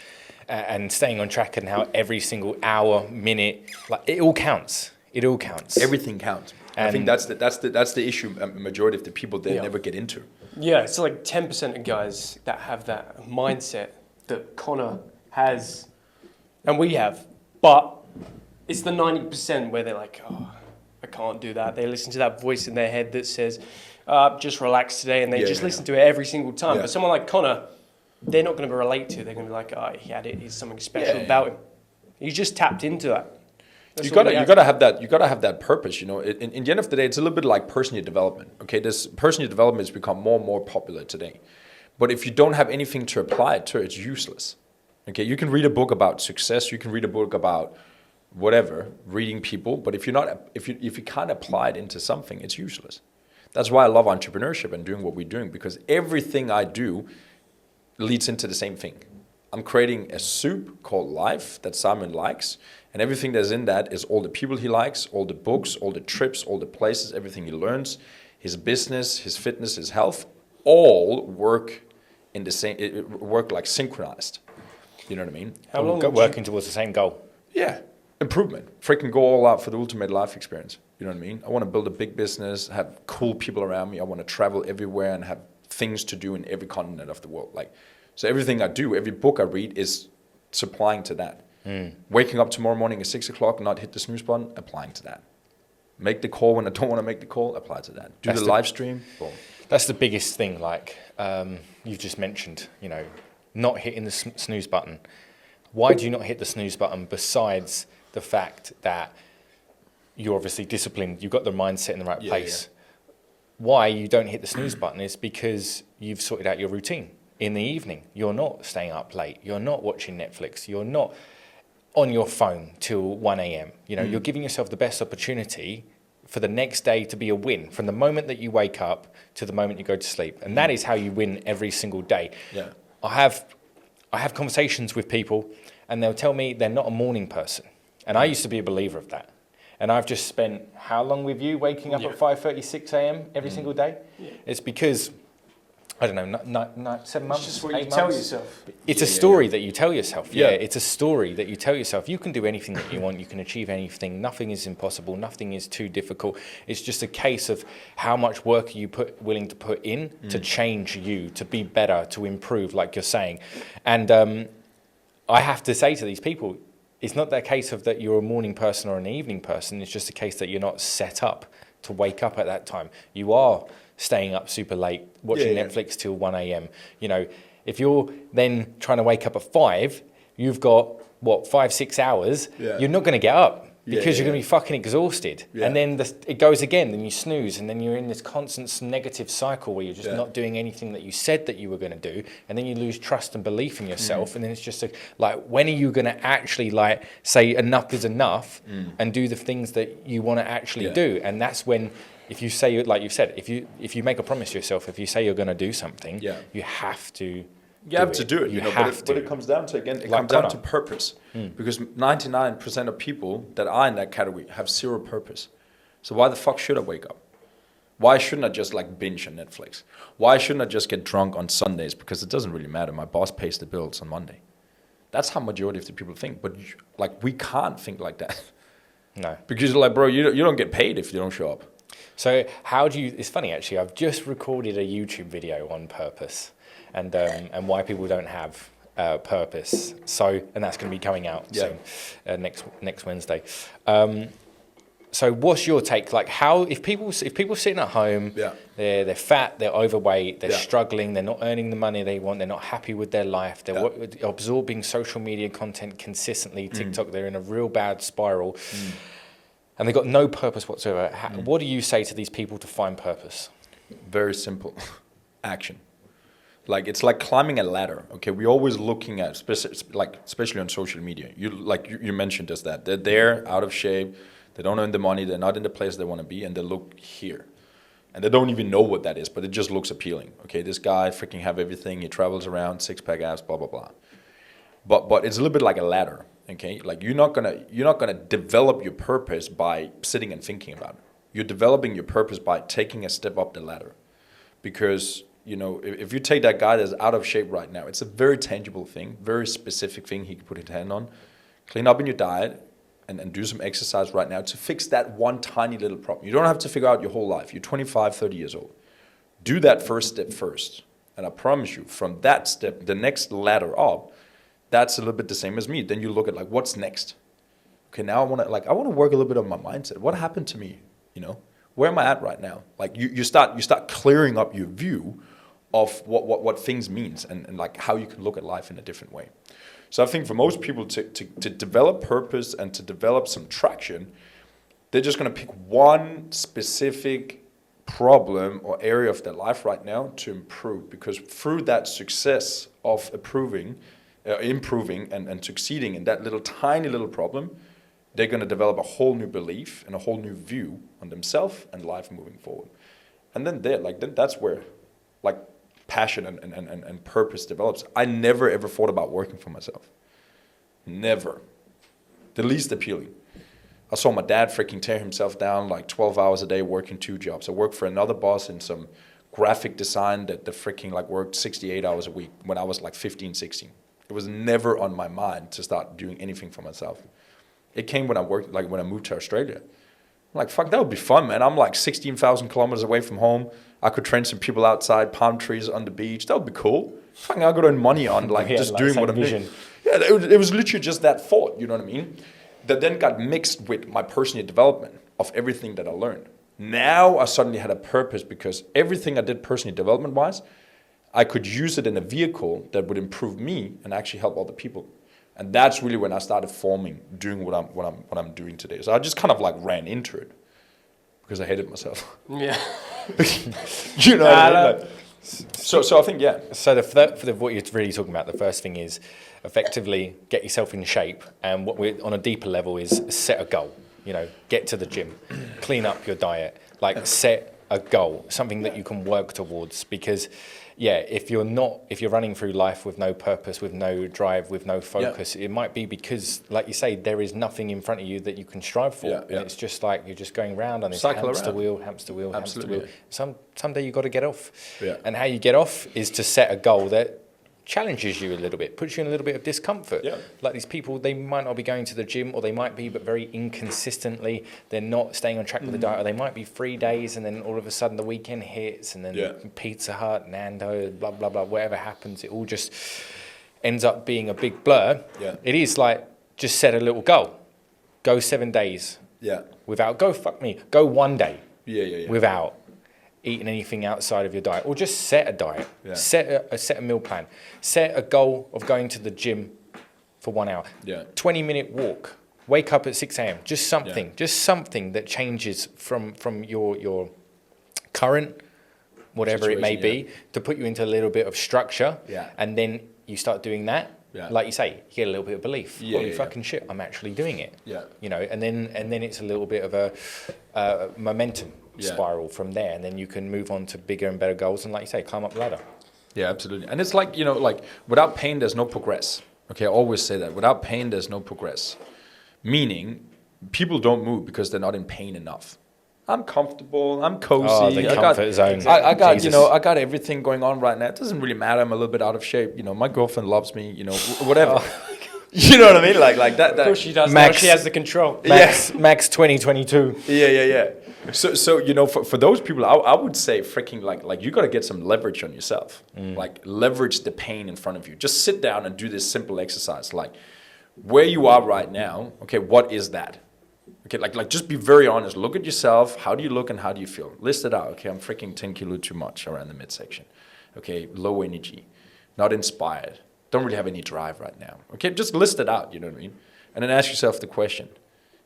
and staying on track and how every single hour, minute, like it all counts. It all counts. Everything counts. I think And- that's the issue. A majority of the people they never get into. Yeah, it's like 10% of guys that have that mindset that Connor has and we have. But it's the 90% where they're like, oh, I can't do that. They listen to that voice in their head that says, just relax today. And they just listen to it every single time. Yeah. But someone like Connor, they're not going to relate to. They're going to be like, oh, he had it. He's something special about him. You just tapped into that. That's You all he gotta has. have that purpose. You know, in the end of the day, it's a little bit like personal development. Okay, this personal development has become more and more popular today, but if you don't have anything to apply it to, it's useless. Okay, you can read a book about success, you can read a book about whatever, reading people, but if you can't apply it into something, it's useless. That's why I love entrepreneurship and doing what we're doing, because everything I do leads into the same thing. I'm creating a soup called life that Simon likes, and everything that's in that is all the people he likes, all the books, all the trips, all the places, everything he learns, his business, his fitness, his health, all work in the same, work like synchronized. You know what I mean? How long working towards the same goal. Yeah, improvement. Freaking go all out for the ultimate life experience. You know what I mean? I want to build a big business, have cool people around me. I want to travel everywhere and have things to do in every continent of the world. Like, so everything I do, every book I read is supplying to that. Waking up tomorrow morning at 6 o'clock, not hit the snooze button, applying to that. Make the call when I don't want to make the call, apply to that. Do the live stream, boom. That's the biggest thing, like you've just mentioned, not hitting the snooze button. Why do you not hit the snooze button besides the fact that you're obviously disciplined, you've got the mindset in the right place? Why you don't hit the snooze button is because you've sorted out your routine. In the evening, you're not staying up late, you're not watching Netflix, you're not on your phone till 1 a.m. You're giving yourself the best opportunity for the next day to be a win from the moment that you wake up to the moment you go to sleep. And that is how you win every single day. Yeah. I have conversations with people and they'll tell me they're not a morning person. And I used to be a believer of that. And I've just spent how long with you waking up at 5:30, 6 a.m. every single day? Yeah. It's because, I don't know, 7 months, It's just what 8 you months. tell yourself. It's a story that you tell yourself. Yeah. It's a story that you tell yourself. You can do anything that you want. You can achieve anything. Nothing is impossible. Nothing is too difficult. It's just a case of how much work are you willing to put in to change you, to be better, to improve, like you're saying. And I have to say to these people, it's not that case of that you're a morning person or an evening person. It's just a case that you're not set up to wake up at that time. You are staying up super late, watching Netflix till 1 a.m. If you're then trying to wake up at 5, you've got, 5-6 hours, you're not going to get up because you're going to be fucking exhausted. Yeah. And then it goes again, then you snooze, and then you're in this constant negative cycle where you're just not doing anything that you said that you were going to do, and then you lose trust and belief in yourself, and then it's just when are you going to actually say enough is enough and do the things that you want to actually do? And that's when, if you say, like you've said, if you make a promise to yourself, if you say you're going to do something, you have to. You have to do it. But it comes down to, again, comes down to purpose. Because 99% of people that are in that category have zero purpose. So why the fuck should I wake up? Why shouldn't I just binge on Netflix? Why shouldn't I just get drunk on Sundays? Because it doesn't really matter. My boss pays the bills on Monday. That's how majority of the people think. But we can't think like that. No. Because bro, you don't get paid if you don't show up. So how do you? It's funny actually. I've just recorded a YouTube video on purpose, and why people don't have purpose. So, and that's going to be coming out soon, next Wednesday. So what's your take? How if people sitting at home, they're fat, they're overweight, they're struggling, they're not earning the money they want, they're not happy with their life, they're absorbing social media content consistently, TikTok, they're in a real bad spiral. And they've got no purpose whatsoever. What do you say to these people to find purpose? Very simple. Action. It's like climbing a ladder. Okay, we're always looking at, especially on social media. You mentioned just that. They're there, out of shape. They don't earn the money. They're not in the place they want to be, and they look here. And they don't even know what that is, but it just looks appealing. Okay, this guy freaking have everything. He travels around, six-pack abs, blah, blah, blah. But it's a little bit like a ladder. Okay, you're not gonna develop your purpose by sitting and thinking about it. You're developing your purpose by taking a step up the ladder, because if you take that guy that's out of shape right now, it's a very tangible thing, very specific thing he can put his hand on. Clean up in your diet and do some exercise right now to fix that one tiny little problem. You don't have to figure out your whole life. You're 25, 30 years old. Do that first step first, and I promise you, from that step, the next ladder up. That's a little bit the same as me. Then you look at what's next. Okay, now I want to work a little bit on my mindset. What happened to me? Where am I at right now? You start clearing up your view of what things means and how you can look at life in a different way. So I think for most people to develop purpose and to develop some traction, they're just going to pick one specific problem or area of their life right now to improve, because through that success of improving and succeeding in that tiny little problem, they're going to develop a whole new belief and a whole new view on themselves and life moving forward. And then then that's where passion and purpose develops. I never ever thought about working for myself. Never. The least appealing. I saw my dad freaking tear himself down 12 hours a day working 2 jobs. I worked for another boss in some graphic design that freaking worked 68 hours a week when I was 15, 16. It was never on my mind to start doing anything for myself. It came when I worked, when I moved to Australia. I'm like, fuck, that would be fun, man. I'm like 16,000 kilometers away from home. I could train some people outside, palm trees on the beach. That would be cool. Fucking, I got to earn money on like Yeah, just like doing same what I'm vision. doing. Yeah, it was literally just that thought, you know what I mean? That then got mixed with my personal development of everything that I learned. Now I suddenly had a purpose because everything I did personally development-wise, I could use it in a vehicle that would improve me and actually help other people. And that's really when I started doing what I'm doing today. So I just kind of like ran into it because I hated myself. Yeah. You know what I mean? Like, so I think, yeah. So what you're really talking about, the first thing is effectively get yourself in shape, and what we're on a deeper level is set a goal. You know, get to the gym, clean up your diet, like set a goal, something that you can work towards. Because, yeah, if you're running through life with no purpose, with no drive, with no focus, it might be because, like you say, there is nothing in front of you that you can strive for. And it's just like you're just going round on this hamster wheel. Absolutely. Someday you got to get off. Yeah. And how you get off is to set a goal that challenges you a little bit, puts you in a little bit of discomfort. Yeah. Like these people, they might not be going to the gym, or they might be, but very inconsistently. They're not staying on track with the diet, or they might be 3 days, and then all of a sudden the weekend hits, and then Pizza Hut, Nando, blah, blah, blah, whatever happens, it all just ends up being a big blur. Yeah. It is like, just set a little goal. Go 7 days without, go 1 day without eating anything outside of your diet, or just set a diet, set a meal plan, set a goal of going to the gym for 1 hour, 20-minute walk, wake up at 6 a.m. Just something that changes from your current whatever it may be to put you into a little bit of structure, and then you start doing that. Like you say, you get a little bit of belief. Holy fucking shit, I'm actually doing it. You know, and then it's a little bit of a momentum spiral from there, and then you can move on to bigger and better goals, and like you say, climb up the ladder. Yeah, absolutely. And it's like, you know, like without pain, there's no progress. Okay, I always say that. Without pain, there's no progress. Meaning, people don't move because they're not in pain enough. I'm comfortable. I'm cozy. Oh, the comfort zone. I got, Jesus. you know, I got everything going on right now. It doesn't really matter. I'm a little bit out of shape. You know, my girlfriend loves me. You know, whatever. You know what I mean? Like that. Of course she does. Max- Now she has the control. Max 2022. Yeah. So you know, for those people, I would say freaking like you got to get some leverage on yourself. Like leverage the pain in front of you. Just sit down and do this simple exercise. Like where you are right now. Okay, what is that? Okay, like just be very honest. Look at yourself. How do you look and how do you feel? List it out. Okay, I'm freaking 10 kilo too much around the midsection. Okay, low energy, not inspired. Don't really have any drive right now. Okay, just list it out. You know what I mean? And then ask yourself the question.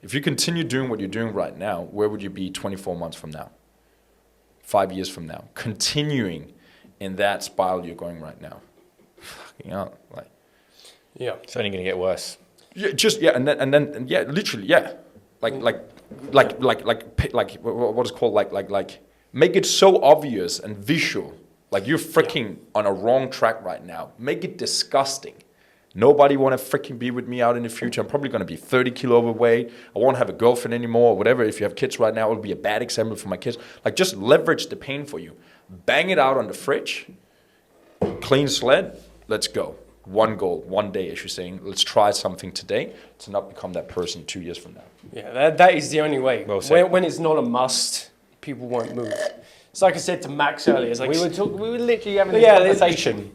If you continue doing what you're doing right now, where would you be 24 months from now? 5 years from now? Continuing in that spiral you're going right now. Fucking hell, like. Yeah. It's only going to get worse. Yeah, and then literally, like what is called like make it so obvious and visual, like you're freaking on a wrong track right now. Make it disgusting. Nobody want to freaking be with me out in the future. I'm probably going to be 30 kilo overweight. I won't have a girlfriend anymore or whatever. If you have kids right now, it'll be a bad example for my kids. Like just leverage the pain for you. Bang it out on the fridge. Clean sled. Let's go. One goal, 1 day, as you're saying. Let's try something today to not become that person 2 years from now. Yeah, that is the only way. Well said. When it's not a must, people won't move. It's like I said to Max earlier. It's like We were literally having Yeah, this conversation.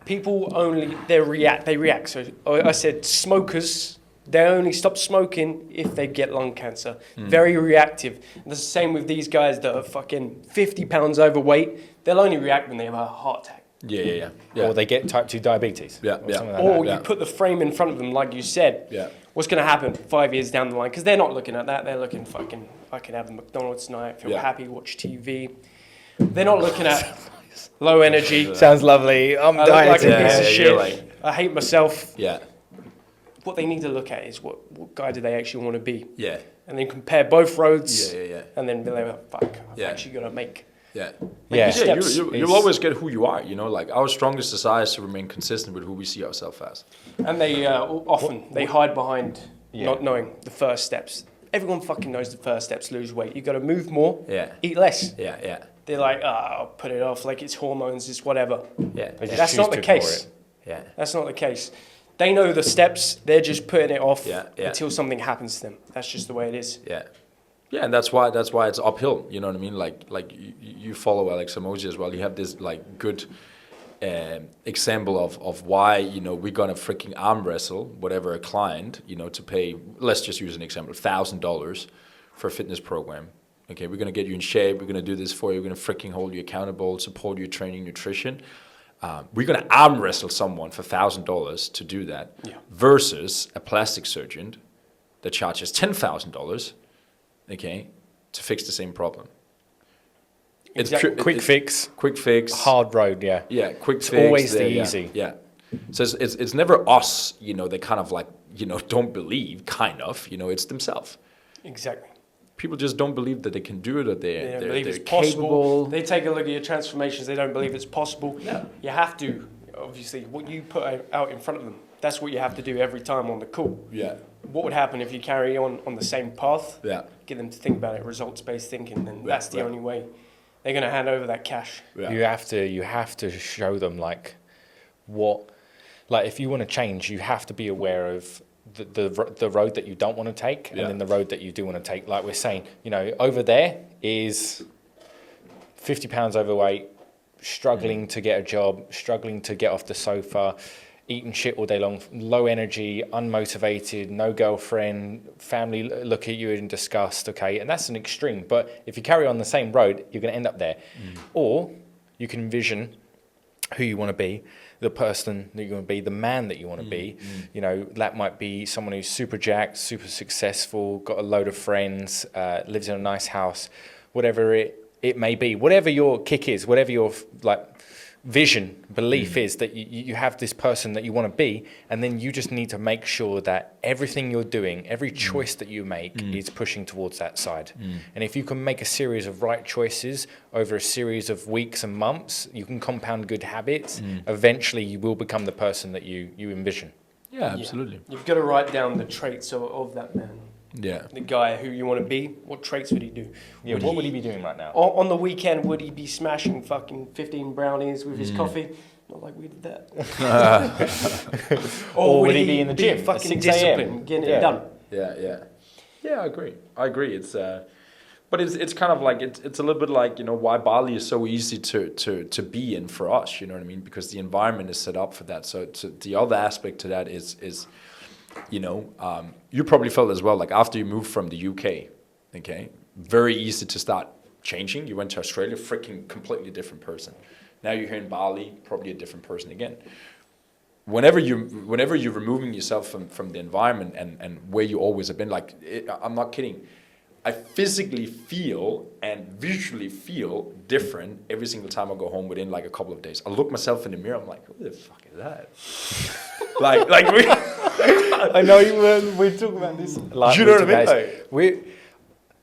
people only they react. So I said smokers, they only stop smoking if they get lung cancer. Very reactive. And the same with these guys that are fucking 50 pounds overweight. They'll only react when they have a heart attack. Yeah. Or they get type 2 diabetes. Yeah, Or yeah. something like Or that. you put the frame in front of them, like you said. Yeah. What's going to happen 5 years down the line? Because they're not looking at that. They're looking fucking, I can have a McDonald's tonight, feel happy, watch TV. They're not looking at low energy. Sounds lovely. I'm I look dying like a to piece of yeah, shit. you're like- I hate myself. Yeah. What they need to look at is what guy do they actually want to be? Yeah. And then compare both roads. Yeah. And then be like, fuck, I've Yeah. actually got to make. Yeah. Yeah. steps. You'll always get who you are, you know, like our strongest desire is to remain consistent with who we see ourselves as. And they often hide behind not knowing the first steps. Everyone fucking knows the first steps, lose weight. You got to move more, eat less. Yeah. They're like, I'll put it off, like it's hormones, it's whatever. Yeah. They just That's choose not to the ignore case. it. Yeah. That's not the case. They know the steps, they're just putting it off Yeah. until something happens to them. That's just the way it is. Yeah. Yeah, and that's why it's uphill. You know what I mean? Like you follow Alex Hormozi as well. You have this like good example of why we're gonna freaking arm wrestle whatever a client to pay. Let's just use an example: $1,000 for a fitness program. Okay, we're gonna get you in shape. We're gonna do this for you. We're gonna freaking hold you accountable, support your training, nutrition. We're gonna arm wrestle someone for $1,000 to do that, versus a plastic surgeon that charges $10,000. Okay, to fix the same problem. Exactly. Quick fix, hard road, yeah. Yeah, quick it's fix. Always the yeah, easy. Yeah. So it's never us, they kind of like, don't believe, kind of, it's themselves. Exactly. People just don't believe that they can do it, or They don't they're believe it's capable. possible. They take a look at your transformations. They don't believe it's possible. Yeah. You have to, obviously, what you put out in front of them, that's what you have to do every time on the call. Yeah. What would happen if you carry on the same path? Yeah. Get them to think about it, results-based thinking, then Yeah, that's the yeah. only way they're going to hand over that cash. Yeah. You have to show them like if you want to change, you have to be aware of the road that you don't want to take, and then the road that you do want to take. Like we're saying, over there is 50 pounds overweight, struggling to get a job, struggling to get off the sofa, eating shit all day long, low energy, unmotivated, no girlfriend, family look at you in disgust, okay? And that's an extreme. But if you carry on the same road, you're going to end up there. Or you can envision who you want to be, the person that you want to be, the man that you want to be. That might be someone who's super jacked, super successful, got a load of friends, lives in a nice house, whatever it may be. Whatever your kick is, whatever your vision, belief is, that you have this person that you want to be, and then you just need to make sure that everything you're doing, every choice that you make is pushing towards that side. And if you can make a series of right choices over a series of weeks and months, you can compound good habits. Eventually you will become the person that you envision. Yeah, absolutely. You've got to write down the traits of that man. Yeah. The guy who you want to be. What traits would he do? Yeah, what would he be doing right now? On the weekend, would he be smashing fucking 15 brownies with his coffee? Not like we did that. Or would he be in the gym at fucking 6 a.m.? disciplined, getting it done? Yeah. I agree. It's but it's kind of like it's a little bit like why Bali is so easy to be in for us. You know what I mean? Because the environment is set up for that. So the other aspect to that is you probably felt as well, like after you moved from the UK, okay, very easy to start changing. You went to Australia, freaking completely different person. Now you're here in Bali, probably a different person again. Whenever you're removing yourself from the environment and where you always have been, I'm not kidding, I physically feel and visually feel different every single time I go home within like a couple of days. I look myself in the mirror, I'm like, who the fuck is that? I know we're talking about this. You know what I mean?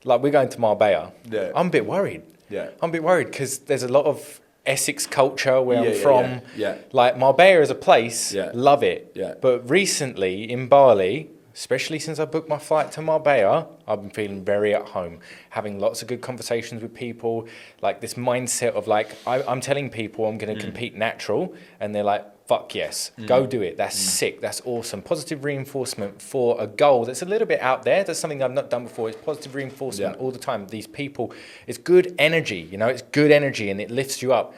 We're going to Marbella. Yeah. I'm a bit worried. Yeah. I'm a bit worried because there's a lot of Essex culture where I'm from. Yeah. Like Marbella as a place, love it. Yeah. But recently in Bali, especially since I booked my flight to Marbella, I've been feeling very at home, having lots of good conversations with people, like this mindset of like, I'm telling people I'm going to compete natural, and they're like, fuck yes, go do it. That's sick. That's awesome. Positive reinforcement for a goal that's a little bit out there. That's something I've not done before. It's positive reinforcement all the time. These people, it's good energy, it's good energy and it lifts you up.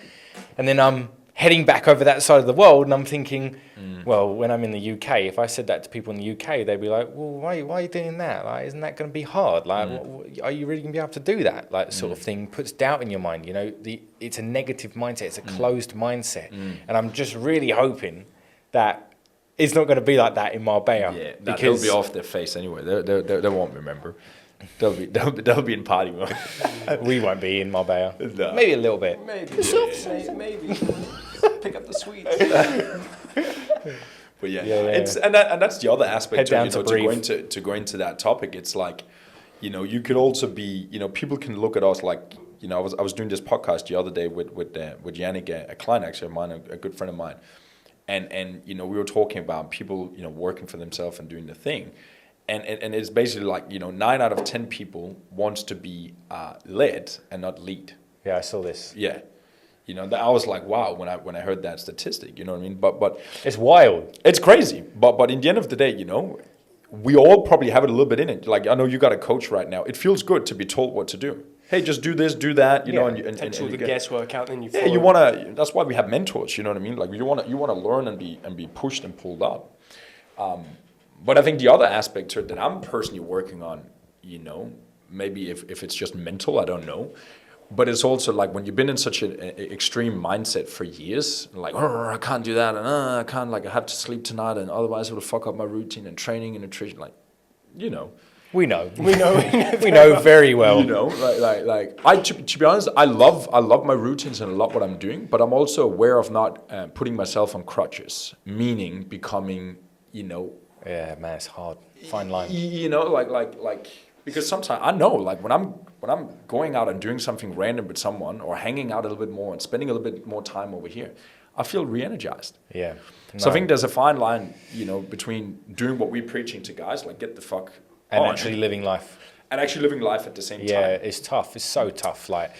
And then I'm heading back over that side of the world and I'm thinking, well, when I'm in the UK, if I said that to people in the UK, they'd be like, well, why are you doing that? Like, isn't that going to be hard? Like, are you really going to be able to do that? Like, sort of thing puts doubt in your mind. It's a negative mindset. It's a closed mindset. And I'm just really hoping that it's not going to be like that in Marbella. Yeah, because they'll be off their face anyway. They won't remember. They'll be in party mode. we won't be in Marbella. No. Maybe a little bit. Maybe. Pick up the sweets. But Yeah. And that's the other aspect Head to down to go into that topic. It's like, you could also be, people can look at us like, I was doing this podcast the other day with Yannick, a client actually of mine, a good friend of mine, and we were talking about people, working for themselves and doing the thing. And it's basically like, 9 out of 10 people wants to be led and not lead. Yeah, I saw this. Yeah. I was like, wow, when I heard that statistic, you know what I mean? But It's wild. it's crazy. But in the end of the day, we all probably have it a little bit in it. Like I know you got a coach right now. It feels good to be told what to do. Hey, just do this, do that. You know, and takes all you the get, guesswork out, and you. yeah, you wanna. That's why we have mentors. You know what I mean? Like you wanna learn and be pushed and pulled up. But I think the other aspect to it that I'm personally working on, you know, maybe if it's just mental, I don't know. But it's also like when you've been in such an extreme mindset for years, like, oh, I can't do that, and I can't, like, I have to sleep tonight, and otherwise it will fuck up my routine and training and nutrition. Like, you know. We know. We know. We know very well. You know, like to be honest, I love my routines and I love what I'm doing, but I'm also aware of not putting myself on crutches, meaning becoming, you know. Yeah, man, it's hard. Fine line. You know, like because sometimes I know, like when I'm going out and doing something random with someone or hanging out a little bit more and spending a little bit more time over here, I feel re-energized. Yeah. So I think there's a fine line, you know, between doing what we're preaching to guys, like get the fuck And on, actually living life. and actually living life at the same Yeah, time. it's tough. It's so tough. Like,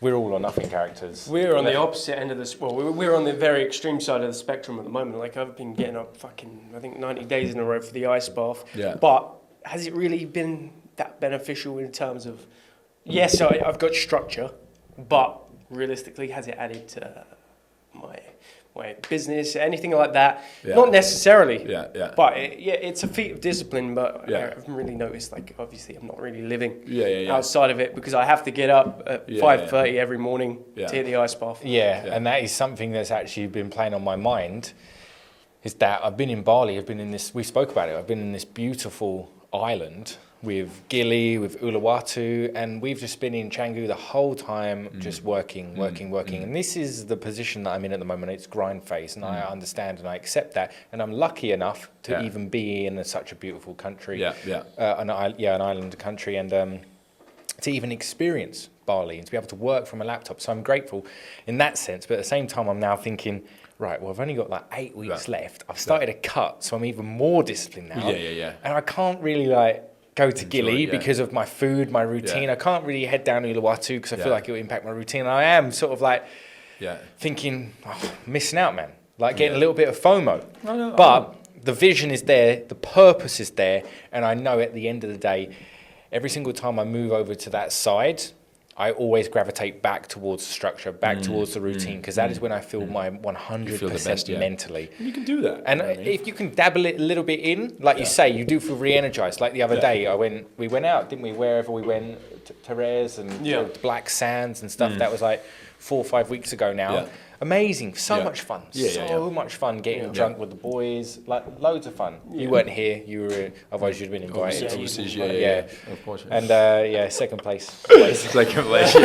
we're all or nothing characters. We're on the opposite end of this. Well, we're on the very extreme side of the spectrum at the moment. Like I've been getting up I think 90 days in a row for the ice bath. Yeah. But has it really been that beneficial in terms of? Yes, I've got structure, but realistically, has it added to my business, anything like that? Yeah. Not necessarily. Yeah. But it's a feat of discipline. But Yeah. I haven't really noticed. Like obviously, I'm not really living Yeah. outside of it because I have to get up at Yeah, 5:30 every morning Yeah. to hit the ice bath. Yeah, Yeah. and that is something that's actually been playing on my mind, is that I've been in Bali, we spoke about it, I've been in this beautiful island with Gili, with Uluwatu, and we've just been in Canggu the whole time, just working. And this is the position that I'm in at the moment. It's grind phase, and I understand and I accept that. And I'm lucky enough to Yeah. even be in such a beautiful country, Yeah. an island country, and to even experience Bali and to be able to work from a laptop. So I'm grateful in that sense. But at the same time, I'm now thinking, right, well, I've only got like 8 weeks left. I've started a cut, so I'm even more disciplined now. Yeah. And I can't really like go to Gili yeah. because of my food, my routine. Yeah. I can't really head down Uluwatu because I Yeah. feel like it will impact my routine. And I am sort of like Yeah. thinking, missing out, man. Like getting a little bit of FOMO. I know. But the vision is there, the purpose is there, and I know at the end of the day, every single time I move over to that side, I always gravitate back towards the structure, back towards the routine, because that is when I feel my 100% best, yeah. mentally. You can do that. And you know what I mean? if you can dabble it a little bit in, like you say, you do feel re-energized. Like the other day, we went out, didn't we? Wherever we went, Therese and the Black Sands and stuff. That was like 4 or 5 weeks ago now. Yeah. Amazing, so Yeah. much fun, Yeah, so much fun getting drunk with the boys, like loads of fun. You weren't here, you were, otherwise you'd have been invited. Overseas, Yeah. yeah. Of course. And second place. It's like Malaysia.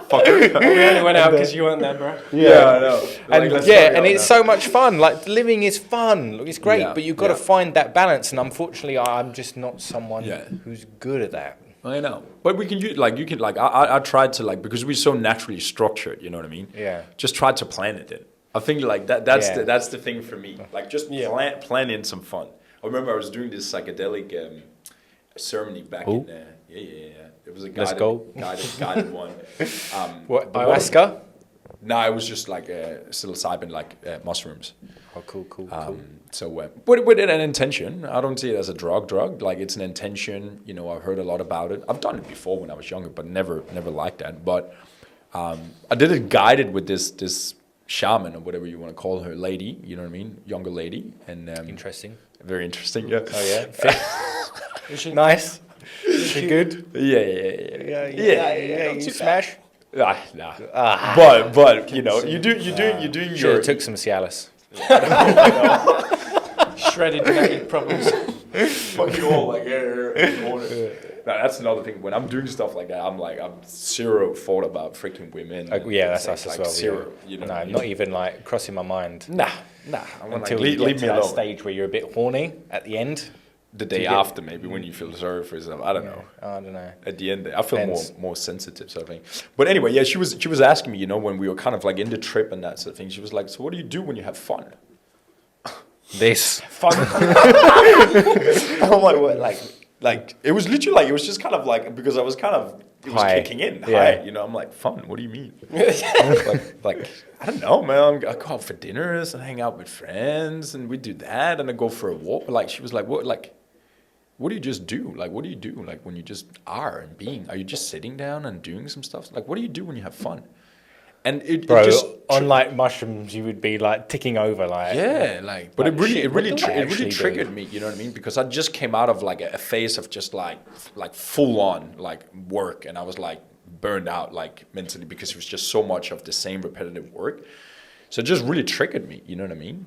Fucker. We only went out because you weren't there, bro. Yeah, I know. And and it's so much fun. Like living is fun. Look, it's great, Yeah, but you've got to find that balance. And unfortunately, I'm just not someone Yeah. who's good at that. I know, but we can use I tried to like, because we're so naturally structured, you know what I mean? Yeah. Just try to plan it in. I think like that's Yeah. that's the thing for me. Like just plan in some fun. I remember I was doing this psychedelic ceremony back in it was a Let's go. guided one. What, but ayahuasca? No, it was just like psilocybin, like mushrooms. Oh, cool. So, with an intention, I don't see it as a drug. Like it's an intention. You know, I've heard a lot about it. I've done it before when I was younger, but never liked that. But I did it guided with this shaman or whatever you want to call her, lady. You know what I mean? Younger lady, and Interesting. very interesting. Yeah. Oh yeah. Nice. Is she good? Yeah. You smash. Nah. But you know, you're doing Should your have took some Cialis. Shredded genetic problems. fucking all like Now, that's another thing. When I'm doing stuff like that, I'm zero thought about freaking women. Yeah, that's It's us as well. Zero. Yeah. You know, No, not even like crossing my mind. Nah. I'm Until like, you get leave to me that alone. stage where you're a bit horny at the end. The day after, maybe when you feel sorry for yourself. I don't know. I don't know. At the end, I feel Depends. more sensitive, sort of thing. But anyway, yeah, she was asking me, you know, when we were kind of like in the trip and that sort of thing. She was like, "So what do you do when you have fun?" This. Fun. I'm like, what? Like it was literally like, it was just kind of like, because I was kind of, it was High. kicking in. Yeah. High, you know, I'm like, fun? What do you mean? like I don't know, man. I go out for dinners and hang out with friends and we do that and I go for a walk. Like she was like, what? Like what do you just do? Like, what do you do? Like, when you just are and being, are you just sitting down and doing some stuff? Like, what do you do when you have fun? And it Bro, just on like mushrooms, you would be like ticking over, like yeah, like, but like, it really, shit, it really, what do I it really actually triggered do? me. You know what I mean? Because I just came out of like a phase of just like full on like work, and I was like burned out like mentally because it was just so much of the same repetitive work. So it just really triggered me. You know what I mean?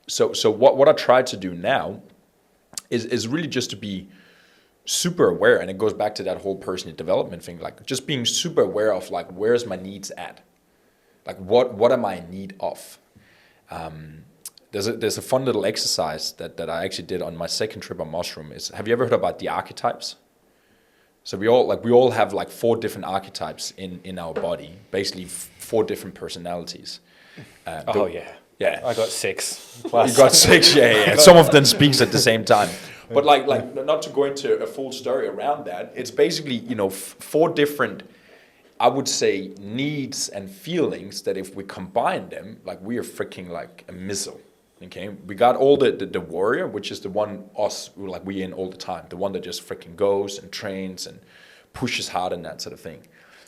So what I try to do now is really just to be super aware, and it goes back to that whole personal development thing, like just being super aware of like where's my needs at, like what am I in need of. There's a fun little exercise that I actually did on my second trip on mushroom. Is, have you ever heard about the archetypes? So we all have like 4 different archetypes in our body, basically 4 different personalities. Yeah. I got 6. You got 6, yeah. Some of them speaks at the same time. But like not to go into a full story around that, it's basically, 4 different, I would say, needs and feelings that if we combine them, like we are freaking like a missile. Okay, we got all the warrior, which is the one we in all the time, the one that just freaking goes and trains and pushes hard and that sort of thing.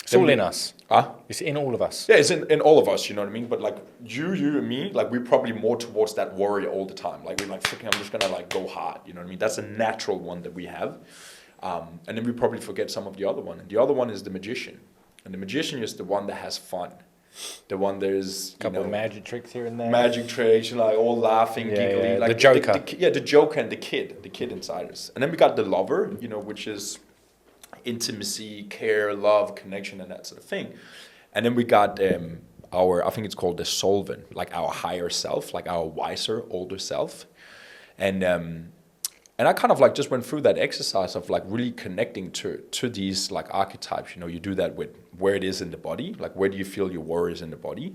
It's all in us. Huh? It's in all of us. Yeah, it's in all of us, you know what I mean? But like you and me, like we're probably more towards that warrior all the time. Like we're like, freaking, I'm just gonna like go hard, you know what I mean? That's a natural one that we have. And then we probably forget some of the other one. And the other one is the magician. And the magician is the one that has fun. The one that is, A couple of magic tricks here and there. magic tricks, like all laughing, giggly. yeah. Like The Joker. The Joker and the kid inside us. And then we got the lover, which is intimacy, care, love, connection, and that sort of thing. And then we got I think it's called the solvent, like our higher self, like our wiser, older self. And I kind of like just went through that exercise of like really connecting to these like archetypes. You do that with where it is in the body, like where do you feel your warrior is in the body?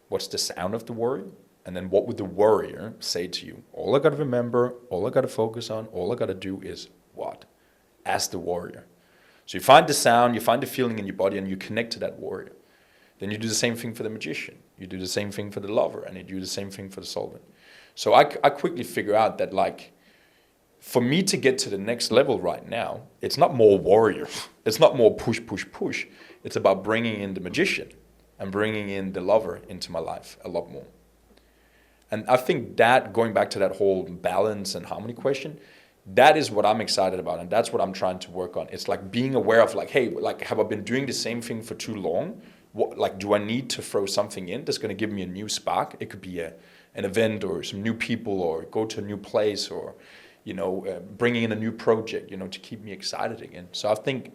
What's the sound of the warrior? And then what would the warrior say to you? All I got to remember, all I got to focus on, all I got to do is what? As the warrior. So you find the sound, you find the feeling in your body, and you connect to that warrior. Then you do the same thing for the magician. You do the same thing for the lover, and you do the same thing for the solvent. So I quickly figure out that like, for me to get to the next level right now, it's not more warrior. It's not more push, push, push. It's about bringing in the magician and bringing in the lover into my life a lot more. And I think that, going back to that whole balance and harmony question, that is what I'm excited about, and that's what I'm trying to work on. It's like being aware of like, hey, like, have I been doing the same thing for too long? Like, do I need to throw something in that's going to give me a new spark? It could be an event or some new people, or go to a new place, or bringing in a new project, to keep me excited again. So I think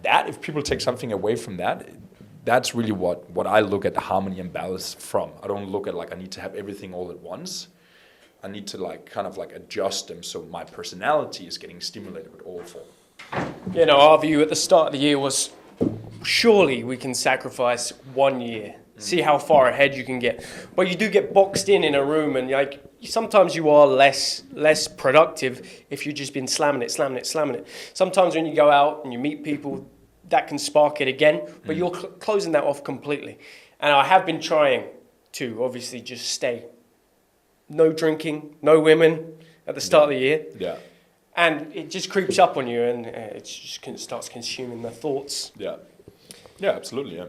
that if people take something away from that, that's really what I look at the harmony and balance from. I don't look at like I need to have everything all at once. I need to like kind of like adjust them so my personality is getting stimulated with all 4. Our view at the start of the year was surely we can sacrifice 1 year, see how far ahead you can get. But you do get boxed in a room, and like sometimes you are less productive if you've just been slamming it. Sometimes when you go out and you meet people, that can spark it again, but you're closing that off completely. And I have been trying to obviously just stay. No drinking, no women at the start of the year. Yeah. And it just creeps up on you, and it just starts consuming the thoughts. Yeah. Yeah, absolutely. Yeah.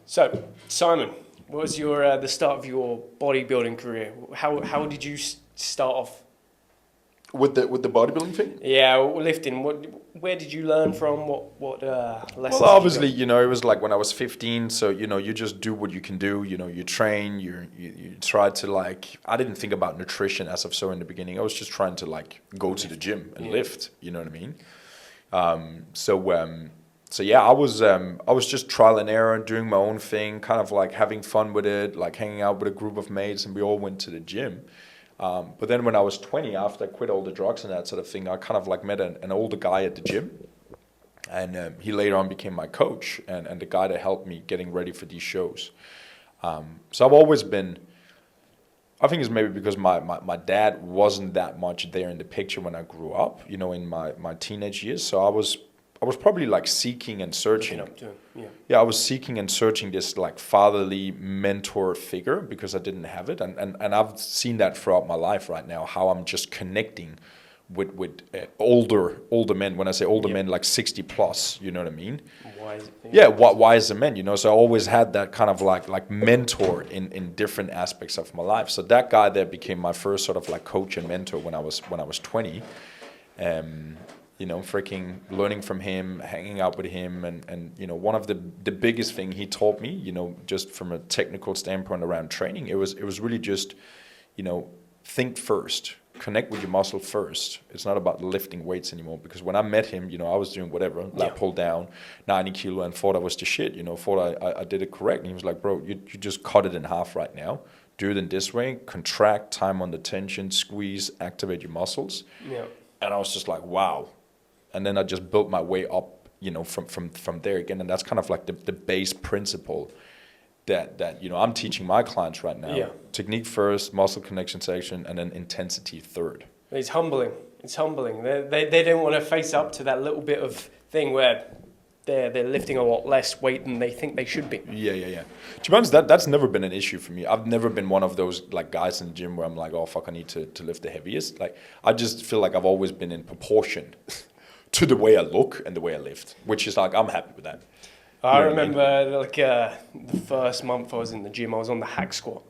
So, Simon, what was the start of your bodybuilding career? How did you start off? With the bodybuilding thing? Yeah, lifting. Where did you learn from? What lessons? Well, obviously, it was like when I was 15. So you just do what you can do. You train. You try to like. I didn't think about nutrition as of so in the beginning. I was just trying to like go to the gym and lift. You know what I mean? So yeah, I was just trial and error, doing my own thing, kind of like having fun with it, like hanging out with a group of mates, and we all went to the gym. But then when I was 20, after I quit all the drugs and that sort of thing, I kind of like met an older guy at the gym, and he later on became my coach and the guy that helped me getting ready for these shows. So I've always been, I think it's maybe because my dad wasn't that much there in the picture when I grew up, in my teenage years. So I was probably like seeking and searching. I was seeking and searching this like fatherly mentor figure because I didn't have it. And I've seen that throughout my life right now, how I'm just connecting with older men. When I say older men, like 60 plus, you know what I mean? Wise. Yeah, wiser men, you know. So I always had that kind of like mentor in different aspects of my life. So that guy there became my first sort of like coach and mentor when I was 20. You know, freaking learning from him, hanging out with him, and you know, one of the biggest thing he taught me, you know, just from a technical standpoint around training, it was really just, you know, think first, connect with your muscle first. It's not about lifting weights anymore, because when I met him, you know, I was doing whatever, lat pull down, 90 kilo, and thought I was the shit, you know, thought I did it correct. And he was like, bro, you just cut it in half right now. Do it in this way, contract, time on the tension, squeeze, activate your muscles. Yeah. And I was just like, wow. And then I just built my way up, you know, from there again. And that's kind of like the base principle that you know, I'm teaching my clients right now. Yeah. Technique first, muscle connection section, and then intensity third. It's humbling. It's humbling. They don't want to face up to that little bit of thing where they're lifting a lot less weight than they think they should be. Yeah. To be honest, that's never been an issue for me. I've never been one of those like guys in the gym where I'm like, oh fuck, I need to lift the heaviest. Like, I just feel like I've always been in proportion to the way I look and the way I lift, which is like, I'm happy with that. I You know what I mean? remember like the first month I was in the gym, I was on the hack squat.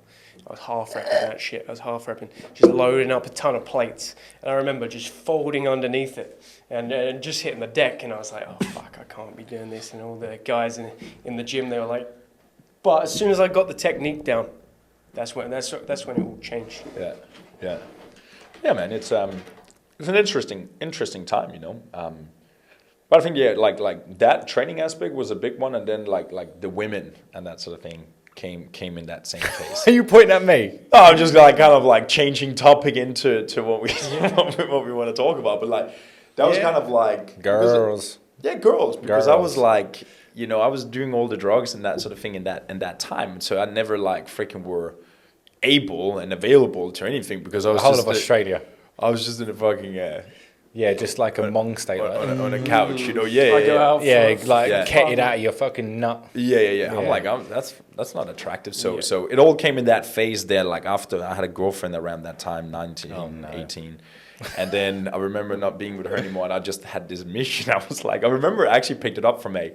I was half repping that shit. I was half repping, just loading up a ton of plates. And I remember just folding underneath it and just hitting the deck. And I was like, oh fuck, I can't be doing this. And all the guys in the gym, they were like, but as soon as I got the technique down, that's when it all changed. Yeah, man. It's an interesting time, you know. But I think like that training aspect was a big one, and then like the women and that sort of thing came in that same phase. Are you pointing at me? Oh, I'm just like kind of like changing topic into what we what we want to talk about, but like that was kind of like Girls. Girls, because I was Girls. like, you know, I was doing all the drugs and that sort of thing in that time, so I never like freaking were able and available to anything, because I was The whole just of Australia. I was just in a fucking Yeah, just like a mong state. Like, on a couch, you know. I go out for yeah, like Yeah. ketted out of your fucking nut. Yeah. I'm Yeah. like, that's not attractive. So it all came in that phase there. Like after I had a girlfriend around that time, 19, 18. And then I remember not being with her anymore, and I just had this mission. I was like, I remember I actually picked it up from a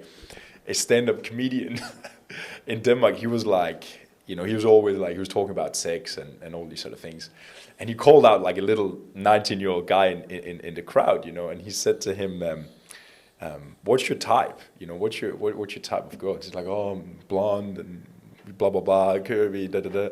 stand-up comedian in Denmark. He was like, you know, he was always like, he was talking about sex and all these sort of things. And he called out like a little 19-year-old guy in the crowd, you know, and he said to him, what's your type? You know, what's your type of girl? He's like, oh, I'm blonde and blah, blah, blah, curvy, da.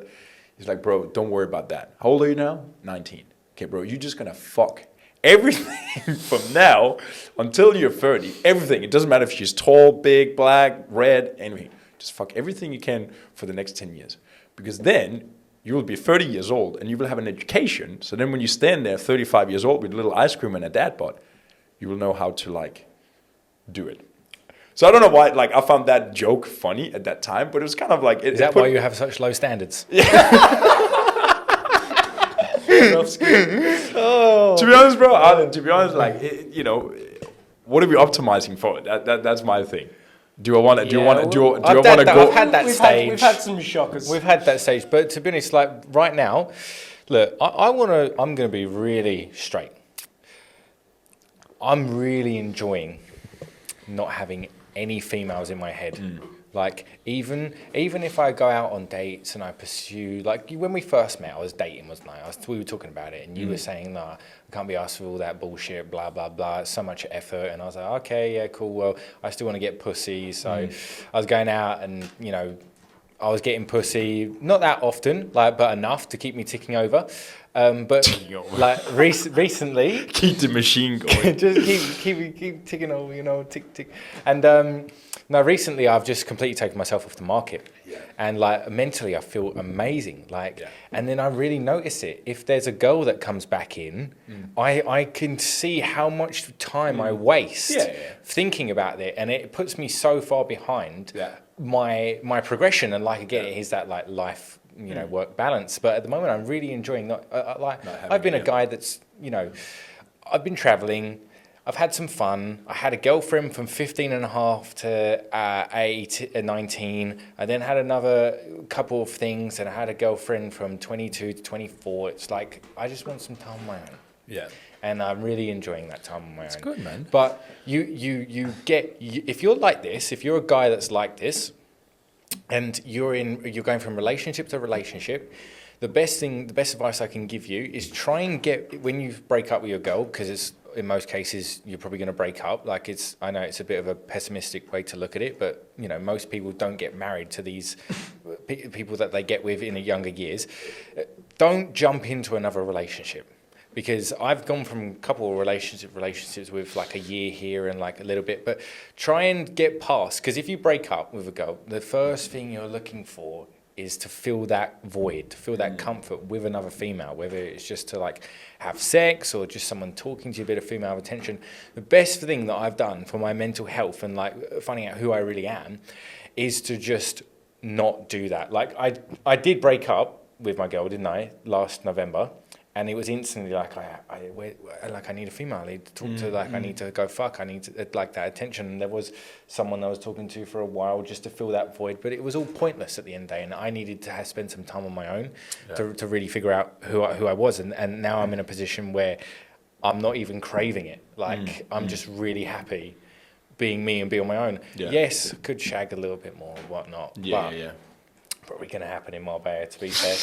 He's like, bro, don't worry about that. How old are you now? 19. Okay, bro, you're just going to fuck everything from now until you're 30. Everything. It doesn't matter if she's tall, big, black, red, anything. Just fuck everything you can for the next 10 years. Because then you will be 30 years old and you will have an education. So then when you stand there 35 years old with a little ice cream and a dad bod, you will know how to like do it. So I don't know why, like I found that joke funny at that time, but it was kind of like... Is that why you have such low standards? To be honest, bro, like, you know, what are we optimizing for? That's my thing. Do I want to go? I've had that stage. We've had some shockers. We've had that stage, but to be honest, like right now, look, I'm gonna be really straight. I'm really enjoying not having any females in my head. Like even if I go out on dates and I pursue, like when we first met, I was dating, wasn't I? We were talking about it, and you were saying, "Nah, I can't be asked for all that bullshit, blah blah blah. It's so much effort." And I was like, "Okay, yeah, cool. Well, I still want to get pussy." So I was going out, and you know, I was getting pussy, not that often, like, but enough to keep me ticking over. But like recently, keep the machine going. just keep ticking over, you know, tick. And now recently, I've just completely taken myself off the market, and like mentally, I feel amazing. Like, and then I really notice it. If there's a girl that comes back in, I can see how much time I waste thinking about it, and it puts me so far behind my progression. And like again, it is that like life, you know, work balance. But at the moment, I'm really enjoying I've been a guy that's, you know, I've been traveling. I've had some fun. I had a girlfriend from 15 and a half to 19. I then had another couple of things, and I had a girlfriend from 22 to 24. It's like, I just want some time on my own. Yeah. and I'm really enjoying that time on my own. It's good, man. But you if you're like this, if you're a guy that's like this, and you're going from relationship to relationship, the best advice I can give you is try and get, when you break up with your girl, because it's, in most cases you're probably going to break up. Like, I know it's a bit of a pessimistic way to look at it, but you know, most people don't get married to these people that they get with in the younger years. Don't jump into another relationship. Because I've gone from a couple of relationships with like a year here and like a little bit, but try and get past. Because if you break up with a girl, the first thing you're looking for is to fill that void, to fill that comfort with another female, whether it's just to like have sex or just someone talking to you, a bit of female attention. The best thing that I've done for my mental health and like finding out who I really am is to just not do that. Like I did break up with my girl, didn't I, last November? And it was instantly like, I need a female. I need to talk to, like, I need to go fuck. I need to, like, that attention. And there was someone I was talking to for a while just to fill that void. But it was all pointless at the end of the day. And I needed to spend some time on my own to really figure out who I was. And now I'm in a position where I'm not even craving it. Like, I'm just really happy being me and being on my own. Yeah. Yes, could shag a little bit more and whatnot. Yeah. Probably going to happen in Marbella, to be fair.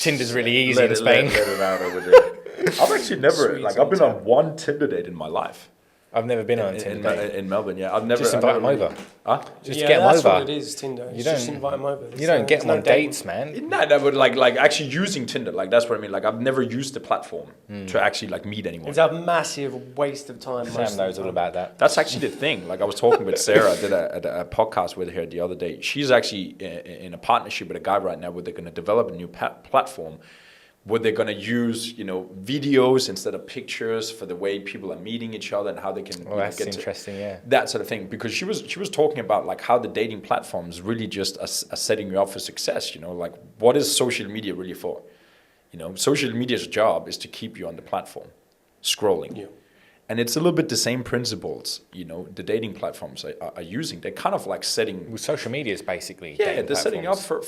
Tinder's really easy in Spain. Let it out over there. I've actually never, I've been on one Tinder date in my life. I've never been on Tinder date. In Melbourne, yeah. I've never. Just invite them over. Huh? Just get them over. That's what it is, Tinder. Just invite them over. You don't get them on dates, man. No, but like actually using Tinder, like that's what I mean. Like I've never used the platform to actually like meet anyone. It's a massive waste of time. Sam knows all about that. That's actually the thing. Like I was talking with Sarah, I did a podcast with her the other day. She's actually in a partnership with a guy right now where they're going to develop a new platform where they're going to use, videos instead of pictures for the way people are meeting each other and how they can that's get interesting, yeah. That sort of thing. Because she was talking about like how the dating platforms really just are setting you up for success. Like what is social media really for? Social media's job is to keep you on the platform, scrolling. Yeah. And it's a little bit the same principles, the dating platforms are using. They're kind of like setting... Well, social media is basically they're setting up for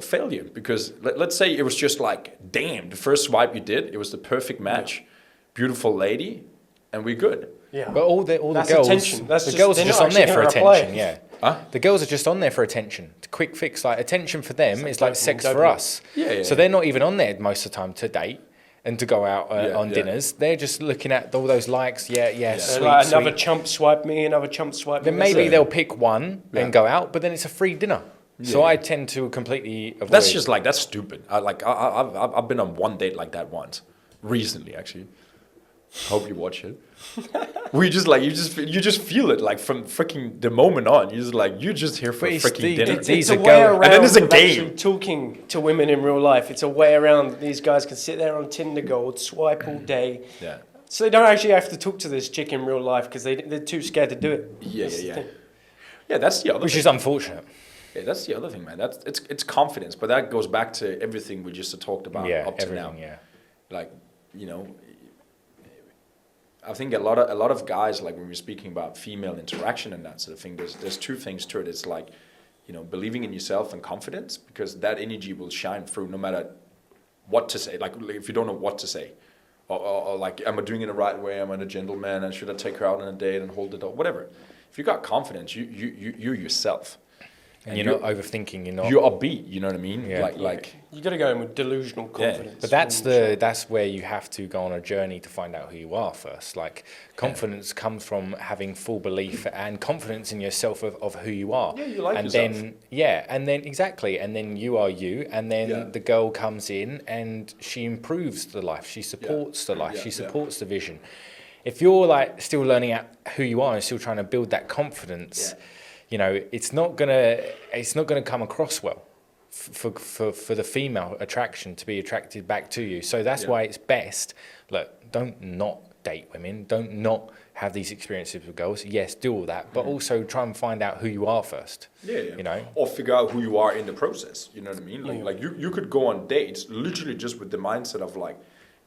failure. Because let's say it was just like, damn, the first swipe you did, it was the perfect match. Yeah. Beautiful lady, and we're good. Yeah. But all the girls... Attention. The girls are just on there for attention, yeah. Huh? The girls are just on there for attention. Quick fix, like attention for them is like sex for us. Yeah. So they're not even on there most of the time to date. And to go out on dinners, they're just looking at all those likes. Sweet, like another sweet. chump swipe me, another chump swipe me. Then maybe they'll pick one and go out, but then it's a free dinner. Yeah. So I tend to completely avoid. That's stupid. I've been on one date like that once, recently actually. Hope you watch it. We just like you just feel it like from freaking the moment on. You're just here for freaking dinner. It's a way around, and then it's a game. Talking to women in real life, it's a way around. These guys can sit there on Tinder Gold, swipe all day. Yeah. So they don't actually have to talk to this chick in real life because they're too scared to do it. Yeah. Yeah, that's the other. Which thing. is unfortunate. Yeah, that's the other thing, man. It's confidence, but that goes back to everything we just talked about up to now. Yeah. Like, I think a lot of guys, like when we're speaking about female interaction and that sort of thing, there's two things to it. It's like, believing in yourself and confidence, because that energy will shine through no matter what to say. Like if you don't know what to say, or like, am I doing it the right way? Am I a gentleman? And should I take her out on a date and hold the door? Whatever. If you got confidence, you're yourself. And you're not overthinking. You're upbeat. You know what I mean? Yeah. Like you got to go in with delusional confidence. But that's where you have to go on a journey to find out who you are first. Like confidence comes from having full belief and confidence in yourself of who you are. Yeah, you like and yourself. Then you are you, and then the girl comes in and she improves the life. She supports the life. She supports the vision. If you're like still learning out who you are and still trying to build that confidence. Yeah. It's not gonna come across well for the female attraction to be attracted back to you. So that's why it's best. Look, don't not date women. Don't not have these experiences with girls. Yes, do all that, but also try and find out who you are first. Yeah. Or figure out who you are in the process. You know what I mean? Like you could go on dates literally just with the mindset of like,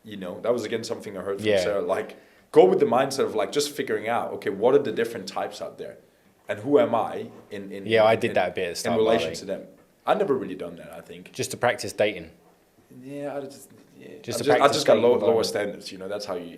that was again something I heard from Sarah. Like, go with the mindset of like just figuring out, okay, what are the different types out there? And who am I I did that a bit at the start, in relation to them? I've never really done that, I think. Just to practice dating. Yeah, Just I to just, I practice just got dating lower environment. standards. You know, that's how you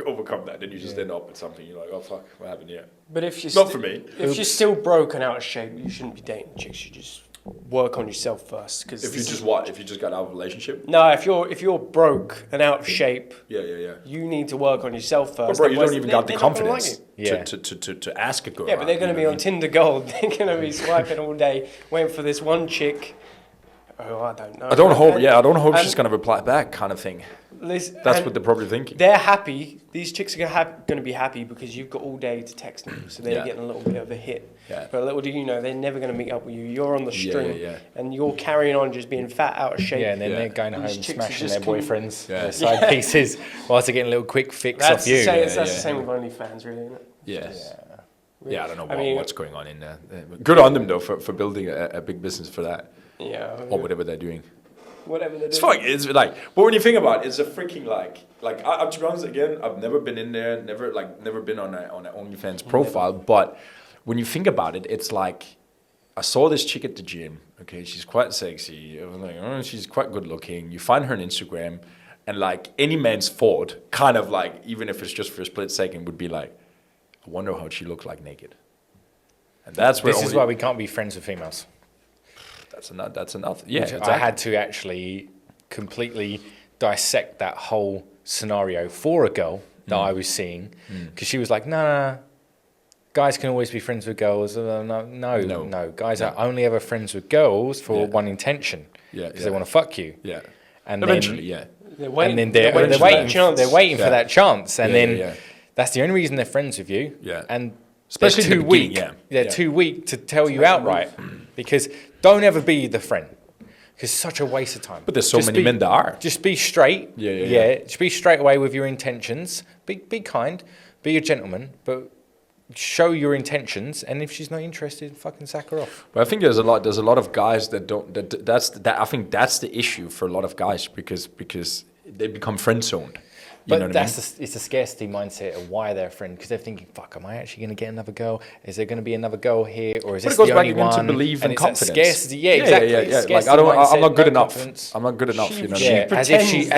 overcome that. Then you just end up with something. You're like, oh fuck, what happened here? But if you're Not for me. if you're still broke and out of shape, you shouldn't be dating chicks. You just work on yourself first. Because If you just what? If you just got out of a relationship? no, if you're broke and out of shape, Yeah. you need to work on yourself first. But bro, you otherwise don't even they're- got the they're not gonna like confidence you. Yeah. to ask a girl. Yeah, but they're out, going to you be know on what I mean? Tinder Gold. They're going to be swiping all day, waiting for this one chick. Oh, I don't know. I don't hope. Yeah, I don't hope and- she's gonna reply back, kind of thing. Liz, That's and what they're probably thinking. they're happy. These chicks are going to be happy because you've got all day to text them, so they're Yeah. getting a little bit of a hit. Yeah. But little do you know, they're never going to meet up with you. You're on the Yeah, string, yeah. and you're carrying on just being fat, out of shape. Yeah, and then Yeah. they're going These home chicks are smashing just their boyfriends, Yeah. their side pieces, whilst they're getting a little quick fix that's off you. the same. Yeah, That's yeah. the same with OnlyFans, really, isn't it? Yes. Yeah, I don't know I mean- what's going on in there. Good on them though for building a big business for that Yeah. or whatever they're doing. Whatever they're It's doing. fine. It's like, but when you think about it, it's a freaking I, to be honest, again, I've never been in there, never been on an OnlyFans profile. But when you think about it, it's like I saw this chick at the gym. Okay, she's quite sexy. I was like, oh, she's quite good looking. You find her on Instagram, and like any man's thought, kind of like, even if it's just for a split second, would be like, I wonder how she looked like naked. And that's where This is why we can't be friends with females. that's enough. Yeah, Which exactly. I had to actually completely dissect that whole scenario for a girl that I was seeing, because she was like, nah, guys can always be friends with girls. No, guys are only ever friends with girls for Yeah. one intention, Yeah, because yeah. they want to fuck you. Yeah. And Eventually, then, yeah. They're and waiting, then they're for waiting, that chance. they're waiting Yeah. for that chance, and Yeah, then yeah. that's the only reason they're friends with you. Yeah. And Especially they're in too the beginning, weak. yeah. They're Yeah. too weak to tell you outright, because don't ever be the friend, because it's such a waste of time. But there's so many men that are. Just be straight. Yeah. Just be straight away with your intentions. Be kind. Be a gentleman, but show your intentions. And if she's not interested, fucking sack her off. But I think there's a lot of guys that don't. I think that's the issue for a lot of guys because they become friend zoned. You know But what I that's it's a scarcity mindset of why they're a friend, because they're thinking, "Fuck, am I actually going to get another girl? Is there going to be another girl here, or is But this it goes the back only again to one?" belief and it's that confidence. scarcity, yeah, exactly. Yeah. Like Scarcity I'm mindset, not good no enough. confidence. I'm not good enough. You know. She What I mean? Yeah,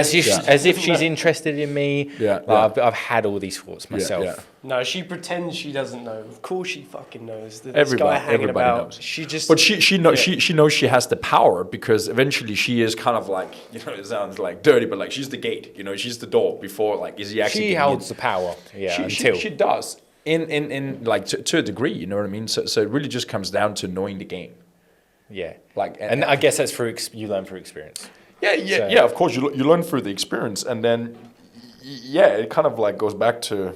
pretends as if she's interested in me. Yeah, Like, I've had all these thoughts myself. yeah. No, she pretends she doesn't know. Of course she fucking knows. This Everybody- guy hanging everybody about. knows. She just. But she knows she has the power because eventually she is kind of like, you know, it sounds like dirty, but like she's the gate. You know, she's the door before like is he actually She getting holds in? the power. Yeah, She until. does in like to a degree. You know what I mean? So it really just comes down to knowing the game. Yeah. Like And I guess that's you learn through experience. Yeah. So- Of course, you learn through the experience, and then it kind of like goes back to,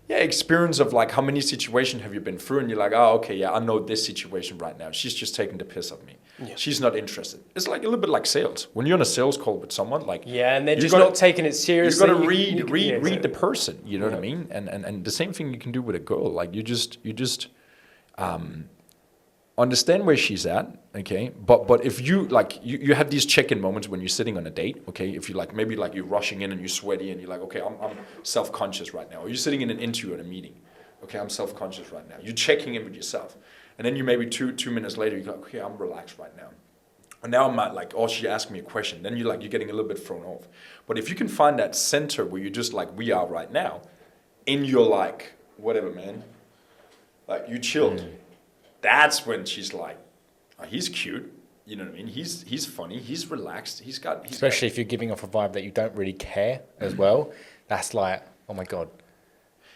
experience of like how many situations have you been through, and you're like, oh, okay, yeah, I know this situation right now. She's just taking the piss of me. Yeah. She's not interested. It's like a little bit like sales. When you're on a sales call with someone, like Yeah, and they're you just gotta- not taking it you seriously. got to You read can- the person. You know what I mean? And the same thing you can do with a girl. Like you just understand where she's at, okay? But if you like you have these check-in moments when you're sitting on a date, okay? If you like maybe like you're rushing in and you're sweaty and you're like, okay, I'm self-conscious right now. Or you're sitting in an interview at a meeting, okay, I'm self-conscious right now. You're checking in with yourself, and then you maybe two minutes later you go, okay, I'm relaxed right now. And now I'm at like, oh, she asked me a question. Then you're getting a little bit thrown off. But if you can find that center where you're just like we are right now, in your like whatever, man, like you chilled. That's when she's like, oh, he's cute. You know what I mean? He's funny. He's relaxed. Especially if you're giving off a vibe that you don't really care as well. That's like, oh my God.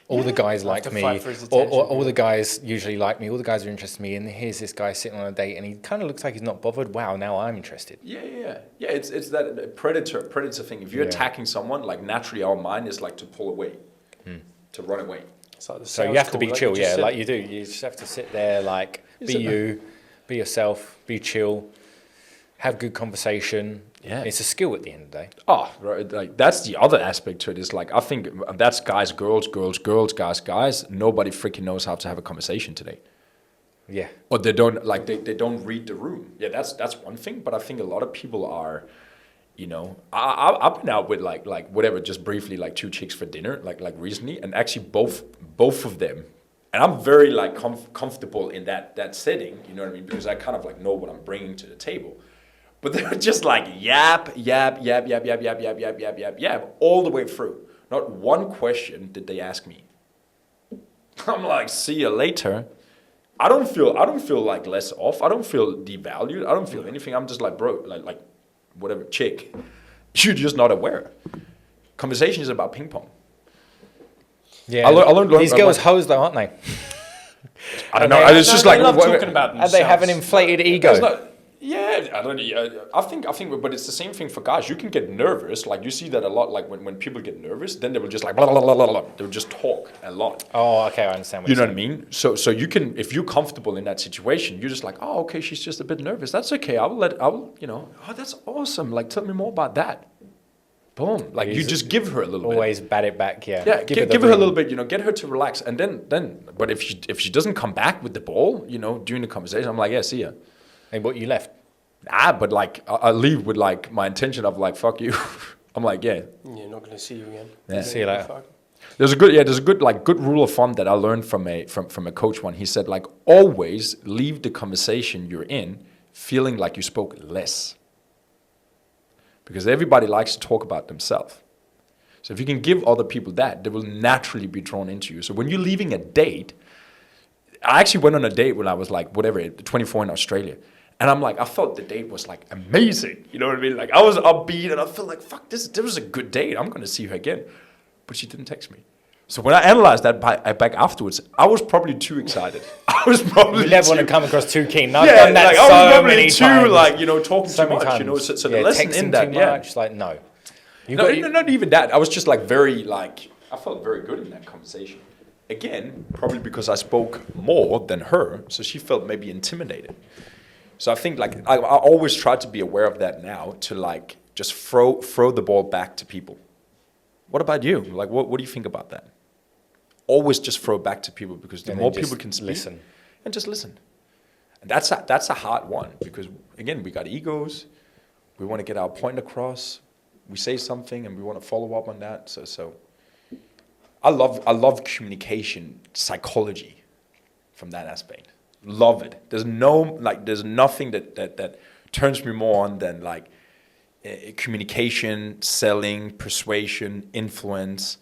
All the guys like to me, fight for his or attention, all the guys usually like me, all the guys are interested in me, and here's this guy sitting on a date and he kind of looks like he's not bothered. Wow, now I'm interested. Yeah. It's that predator thing. If you're Yeah. attacking someone, like naturally our mind is like to pull away, to run away. It's like the So you sales have to call, be like chill, you just yeah, said. like you do. You just have to sit there, like, Is be it- you, be yourself, be chill, have good conversation. Yeah. It's a skill at the end of the day. Oh, right. Like that's the other aspect to it. Is like I think that's guys, girls, guys. Nobody freaking knows how to have a conversation today. Yeah. Or they don't like they don't read the room. Yeah, that's one thing. But I think a lot of people are, you know, I've been out with like whatever, just briefly like two chicks for dinner like recently, and actually both of them, and I'm very like comfortable in that setting. You know what I mean? Because I kind of like know what I'm bringing to the table. But they were just like yap, all the way through. Not one question did they ask me. I'm like, see you later. I don't feel like less off. I don't feel devalued. I don't feel anything. I'm just like, bro, like whatever, chick. You're just not aware. Conversation is about ping pong. Yeah, I learned these girls hoes though, aren't they? I don't know. It's just they like love what- talking about And themselves. they have an inflated ego. It's not- yeah, I don't. I think, but it's the same thing for guys. You can get nervous. Like you see that a lot. Like when people get nervous, then they will just like blah blah blah blah blah. They will just talk a lot. Oh, okay, I understand what You know you're what I mean? So you can, if you're comfortable in that situation, you're just like, oh, okay, she's just a bit nervous. That's okay. Oh, that's awesome. Like, tell me more about that. Boom. Like you just give her a little bit. Always bat it back, yeah. Yeah, Give give the her a room. little bit, get her to relax. And then, but if she doesn't come back with the ball, during the conversation, I'm like, yeah, see ya. And what you left? Nah, but like, I leave with like my intention of like, fuck you. I'm like, yeah. You're not going to see you again. Yeah. See you later. Fuck. There's a good rule of thumb that I learned from a coach one. He said like, always leave the conversation you're in feeling like you spoke less. Because everybody likes to talk about themselves. So if you can give other people that, they will naturally be drawn into you. So when you're leaving a date, I actually went on a date when I was like, 24 in Australia. And I'm like, I felt the date was like amazing. You know what I mean? Like I was upbeat and I felt like, fuck, this was a good date. I'm going to see her again. But she didn't text me. So when I analyzed that back afterwards, I was probably too excited. I was probably You never too, want to come across too keen. I've yeah, done that like so I was probably many too times. like, talking So too many much, times. So the lesson texting in that, too much, like no. Not even that. I was just like very like, I felt very good in that conversation. Again, probably because I spoke more than her, so she felt maybe intimidated. So I think like I always try to be aware of that now, to like just throw the ball back to people. What about you? Like what do you think about that? Always just throw it back to people, because the And more then just people can speak, listen. and just listen. And that's a hard one, because again, we got egos. We want to get our point across. We say something and we want to follow up on that. So I love communication psychology from that aspect. Love it. There's nothing that turns me more on than like communication, selling, persuasion, influence,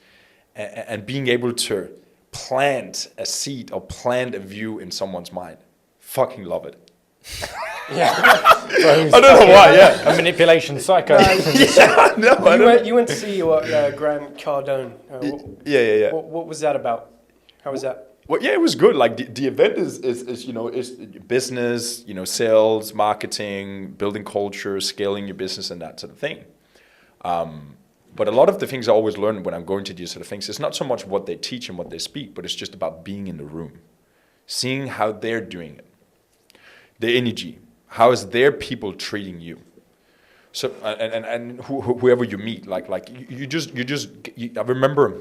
and being able to plant a seed or plant a view in someone's mind. Fucking love it. I don't know why, yeah. A manipulation psycho. You went to see Grant Cardone. Yeah. What was that about? How was that? Well, yeah, it was good. Like the event is business, sales, marketing, building culture, scaling your business, and that sort of thing. But a lot of the things I always learn when I'm going to these sort of things, it's not so much what they teach and what they speak, but it's just about being in the room, seeing how they're doing it, their energy, how is their people treating you. So and whoever you meet, I remember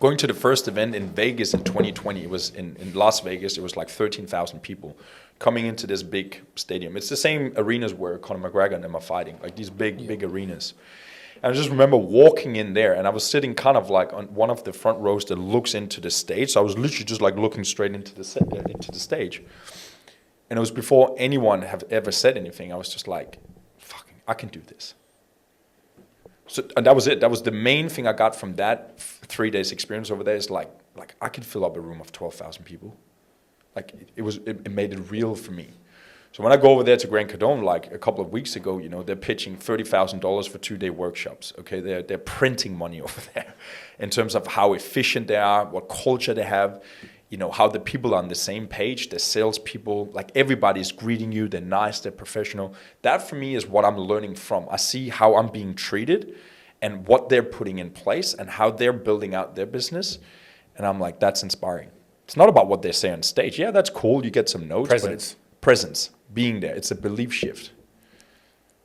going to the first event in Vegas in 2020. It was in Las Vegas. It was like 13,000 people coming into this big stadium. It's the same arenas where Conor McGregor and them are fighting, like these big arenas. And I just remember walking in there, and I was sitting kind of like on one of the front rows that looks into the stage. So I was literally just like looking straight into the stage. And it was before anyone have ever said anything. I was just like, fucking, I can do this. So, and that was it. That was the main thing I got from that 3 days experience over there, is like I could fill up a room of 12,000 people. Like it made it real for me. So when I go over there to Grant Cardone, like a couple of weeks ago, they're pitching $30,000 for 2-day workshops. Okay, they're printing money over there in terms of how efficient they are, what culture they have, how the people are on the same page, the salespeople, like everybody's greeting you, they're nice, they're professional. That for me is what I'm learning from. I see how I'm being treated and what they're putting in place and how they're building out their business. And I'm like, that's inspiring. It's not about what they say on stage. Yeah, that's cool. You get some notes. Presence. But it's presence, being there. It's a belief shift.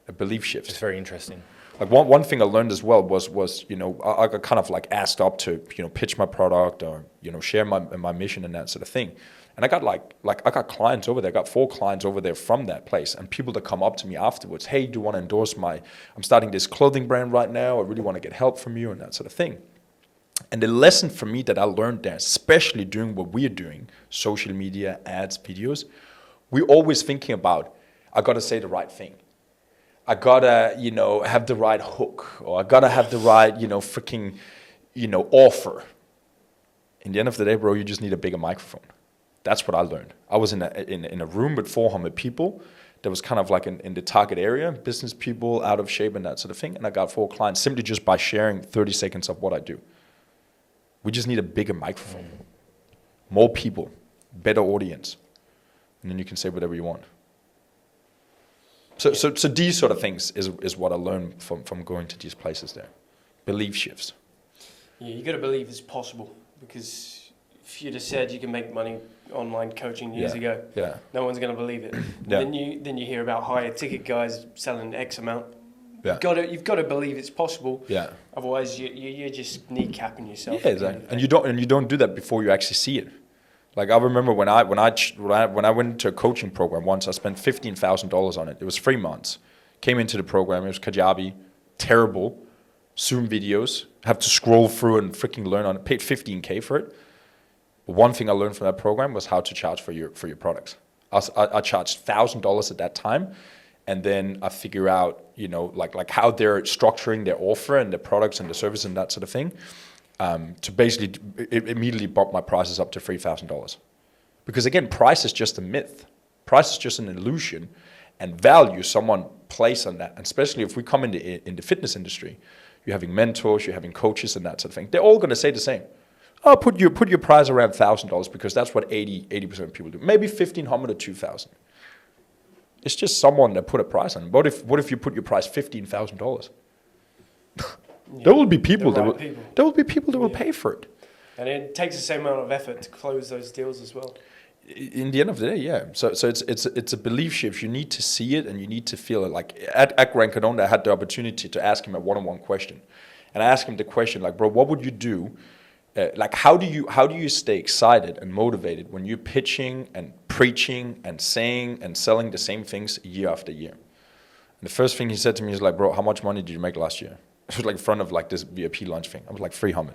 It's very interesting. Like one thing I learned as well was I got kind of like asked up to pitch my product or share my mission and that sort of thing, and I got I got clients over there. I got 4 clients over there from that place, and people that come up to me afterwards, hey, do you want to endorse I'm starting this clothing brand right now. I really want to get help from you and that sort of thing. And the lesson for me that I learned there, especially doing what we're doing, social media, ads, videos, we're always thinking about, I got to say the right thing. I gotta, you know, have the right hook, or I gotta have the right, you know, freaking, you know, offer. In the end of the day, bro, you just need a bigger microphone. That's what I learned. I was in a room with 400 people. That was kind of like in the target area, business people, out of shape and that sort of thing. And I got 4 clients simply just by sharing 30 seconds of what I do. We just need a bigger microphone, more people, better audience, and then you can say whatever you want. So these sort of things is what I learned from going to these places there. Belief shifts. Yeah, you got to believe it's possible, because if you'd have said you can make money online coaching years ago, no one's going to believe it. Then you hear about higher ticket guys selling X amount. Yeah. You've got to believe it's possible. Yeah. Otherwise, you're just kneecapping yourself. Yeah, exactly. And you don't do that before you actually see it. Like I remember when I went to a coaching program once, I spent $15,000 on it. It was 3 months. Came into the program. It was Kajabi, terrible. Zoom videos. Have to scroll through and freaking learn on it. Paid $15K for it. But one thing I learned from that program was how to charge for your products. I charged $1,000 at that time. And then I figure out, you know, like how they're structuring their offer and their products and the service and that sort of thing, to basically immediately bump my prices up to $3,000. Because again, price is just a myth. Price is just an illusion, and value someone place on that. And especially if we come in the fitness industry, you're having mentors, you're having coaches and that sort of thing. They're all going to say the same. Oh, put your price around $1,000, because that's what 80% of people do. Maybe $1,500 or $2,000. It's just someone that put a price on it. What if you put your price $15,000? There will be people that will pay for it. And it takes the same amount of effort to close those deals as well. In the end of the day, yeah. So it's a belief shift. You need to see it and you need to feel it. Like at Grant Cardone, I had the opportunity to ask him a one-on-one question, and I asked him the question like, bro, what would you do? Like how do you stay excited and motivated when you're pitching and preaching and saying and selling the same things year after year? And the first thing he said to me is like, bro, how much money did you make last year? It was like in front of like this VIP lunch thing. I was like, 300.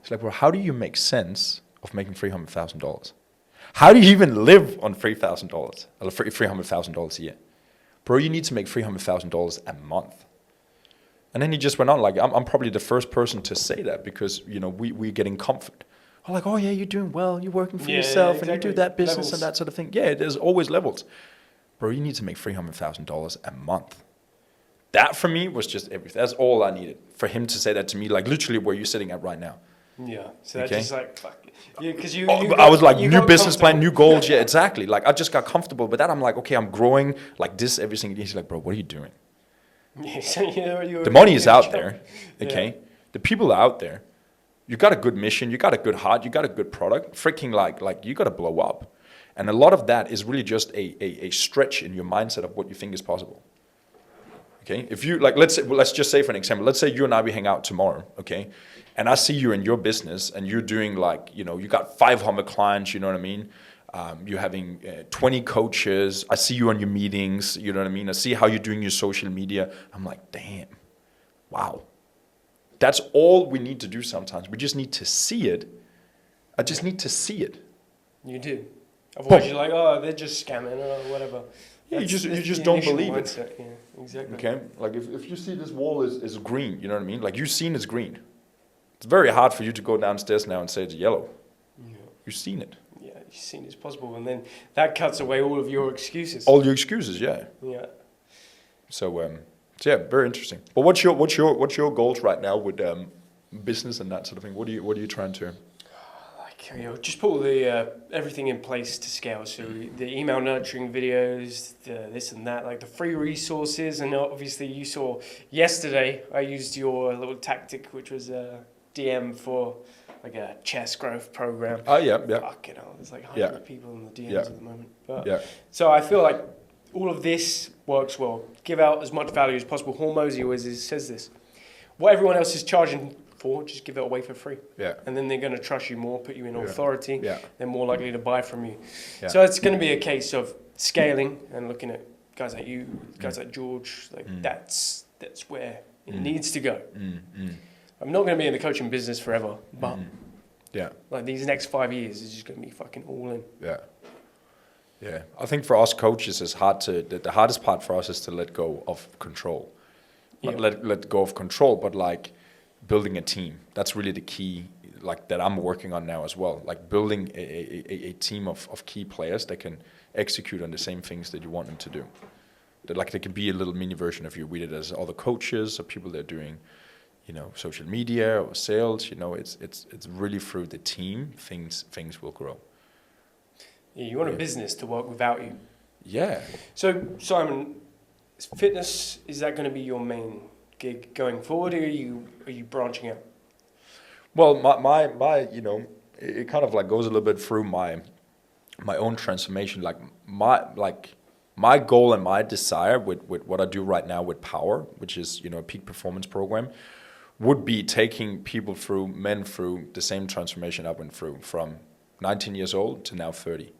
He's like, bro, how do you make sense of making $300,000? How do you even live on $3,000 or $300,000 a year? Bro, you need to make $300,000 a month. And then he just went on like, I'm probably the first person to say that, because, you know, we're getting comfort. I'm like, oh yeah, you're doing well, you're working for yourself, exactly. And you do that business levels. And that sort of thing. Yeah, there's always levels. Bro, you need to make $300,000 a month. That for me was just everything. That's all I needed. For him to say that to me, like literally where you're sitting at right now. Yeah, so that's just like, fuck. Yeah, because I was like, new business plan, new goals. Yeah, exactly. Like I just got comfortable with that. I'm like, okay, I'm growing like this every single day. He's like, bro, what are you doing? Yeah, so the money is out there, okay? Yeah. The people are out there. You got a good mission, you got a good heart, you got a good product. Freaking like you got to blow up. And a lot of that is really just a stretch in your mindset of what you think is possible. Okay? If you like, let's just say for an example, let's say you and I, we hang out tomorrow, okay? And I see you in your business and you're doing like, you know, you got 500 clients, you know what I mean? You're having 20 coaches. I see you on your meetings, you know what I mean? I see how you're doing your social media. I'm like, damn, wow. That's all we need to do sometimes. We just need to see it. I just need to see it. You do. Otherwise you're like, oh, they're just scamming or whatever. Yeah, you just don't believe mindset. it. Yeah, exactly. Okay? Like if you see this wall is green, you know what I mean? Like you've seen it's green. It's very hard for you to go downstairs now and say it's yellow. Yeah. You've seen it. Yeah, you've seen it's possible. And then that cuts away all of your excuses. All your excuses, yeah. Yeah. So yeah, very interesting. But what's your goals right now with business and that sort of thing? What are you trying to? Like, you know, just put all the everything in place to scale. So the email nurturing videos, this and that, like the free resources, and obviously you saw yesterday I used your little tactic, which was DM for like a chess growth program. Oh yeah. Fuck, you know, there's like 100 people in the DMs at the moment. But, So I feel like all of this works well. Give out as much value as possible. Hormozy always says this. What everyone else is charging for, just give it away for free. Yeah. And then they're going to trust you more, put you in authority. Yeah. They're more likely to buy from you. Yeah. So it's going to be a case of scaling and looking at guys like you, guys like George. Like that's where it needs to go. I'm not going to be in the coaching business forever, but yeah, like these next 5 years is just going to be fucking all in. Yeah. Yeah, I think for us coaches, it's hard to. The hardest part for us is to let go of control. Not Yeah. let go of control, but like building a team. That's really the key. Like that I'm working on now as well. Like building a team of key players that can execute on the same things that you want them to do. That like they can be a little mini version of you. We did as other coaches or people that are doing, social media or sales. It's really through the team things will grow. Yeah, you want a Yeah. business to work without you. Yeah. So, Simon, fitness, is that going to be your main gig going forward, or are you branching out? Well, my it kind of like goes a little bit through my own transformation. Like my goal and my desire with what I do right now with Power, which is a peak performance program, would be taking men through the same transformation I went through from 19 years old to now 30.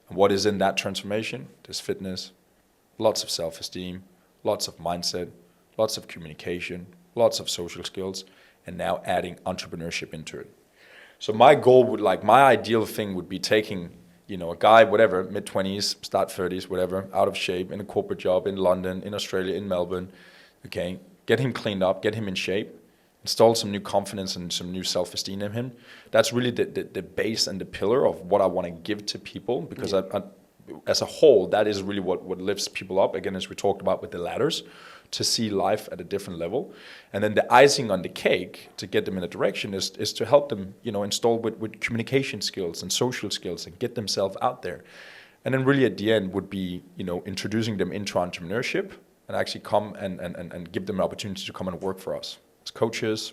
And what is in that transformation? There's fitness, lots of self-esteem, lots of mindset, lots of communication, lots of social skills, and now adding entrepreneurship into it. So my ideal thing would be taking, a guy, whatever, mid-20s, start 30s, whatever, out of shape, in a corporate job in London, in Australia, in Melbourne, okay, get him cleaned up, get him in shape, install some new confidence and some new self-esteem in him. That's really the base and the pillar of what I want to give to people, because I, as a whole, that is really what lifts people up, again, as we talked about with the ladders, to see life at a different level. And then the icing on the cake to get them in a direction is to help them, install with communication skills and social skills and get themselves out there. And then really at the end would be, introducing them into entrepreneurship and actually come and give them an opportunity to come and work for us as coaches,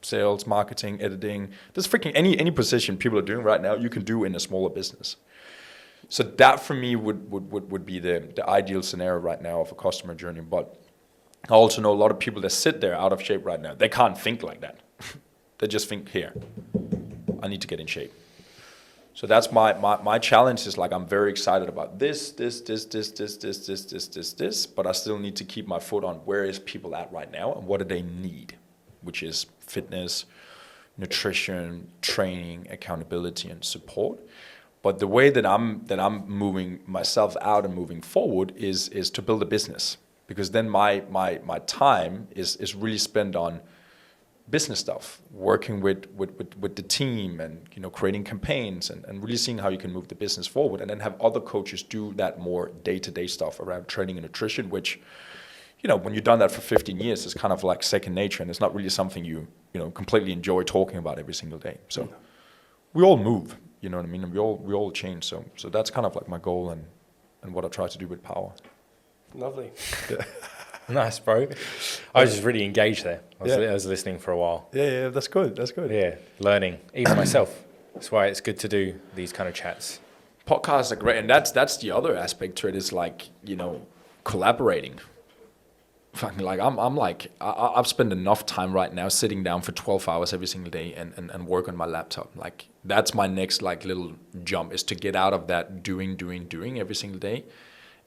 sales, marketing, editing. There's freaking any position people are doing right now you can do in a smaller business. So that for me would be the ideal scenario right now of a customer journey. But I also know a lot of people that sit there out of shape right now. They can't think like that. They just think, here, I need to get in shape. So that's my challenge is like, I'm very excited about this, but I still need to keep my foot on where is people at right now and what do they need, which is fitness, nutrition, training, accountability, and support. But the way that I'm moving myself out and moving forward is to build a business, because then my time is really spent on business stuff, working with the team and creating campaigns and really seeing how you can move the business forward, and then have other coaches do that more day-to-day stuff around training and nutrition, which when you've done that for 15 years, it's kind of like second nature, and it's not really something you completely enjoy talking about every single day. So we all move. You know what I mean? And we all change. So that's kind of like my goal and what I try to do with Power. Lovely. Nice, bro. I was just really engaged there. I was listening for a while. Yeah, that's good. That's good. Yeah, learning, even myself. That's why it's good to do these kind of chats. Podcasts are great, and that's the other aspect to it is like collaborating. Fucking like I've spent enough time right now sitting down for 12 hours every single day and work on my laptop. Like that's my next like little jump, is to get out of that doing every single day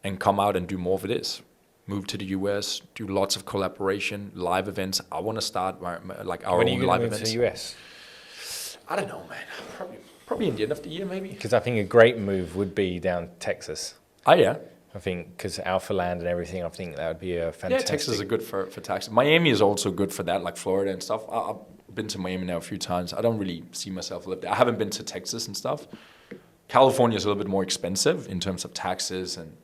and come out and do more of this. Move to the US, do lots of collaboration, live events. I want to start like our When are own you live going to move events. to the US? I don't know, man. Probably in the end of the year, maybe. Because I think a great move would be down Texas. Oh yeah. I think because Alpha Land and everything, I think that would be a fantastic. Yeah, Texas is good for taxes. Miami is also good for that, like Florida and stuff. I've been to Miami now a few times. I don't really see myself live there. I haven't been to Texas and stuff. California is a little bit more expensive in terms of taxes and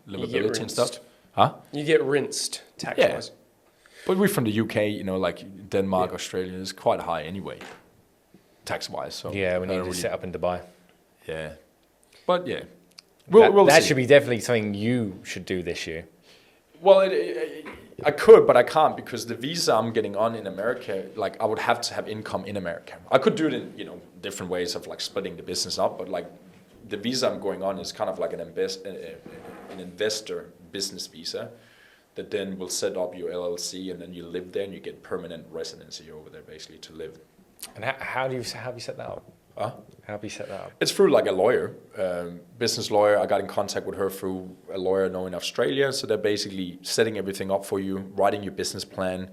livability and stuff. Huh? You get rinsed tax-wise. But we're from the UK, like Denmark, Australia is quite high anyway, tax-wise. So Yeah, we I need don't to really- set up in Dubai. Yeah. But yeah. That see. should be definitely something you should do this year. Well, I could, but I can't, because the visa I'm getting on in America, like I would have to have income in America. I could do it in, different ways of like splitting the business up, but like the visa I'm going on is kind of like an investor business visa that then will set up your LLC, and then you live there and you get permanent residency over there basically to live. And how have you set that up? Huh? How have you set that up? It's through like a lawyer, business lawyer. I got in contact with her through a lawyer I know in Australia. So they're basically setting everything up for you, writing your business plan,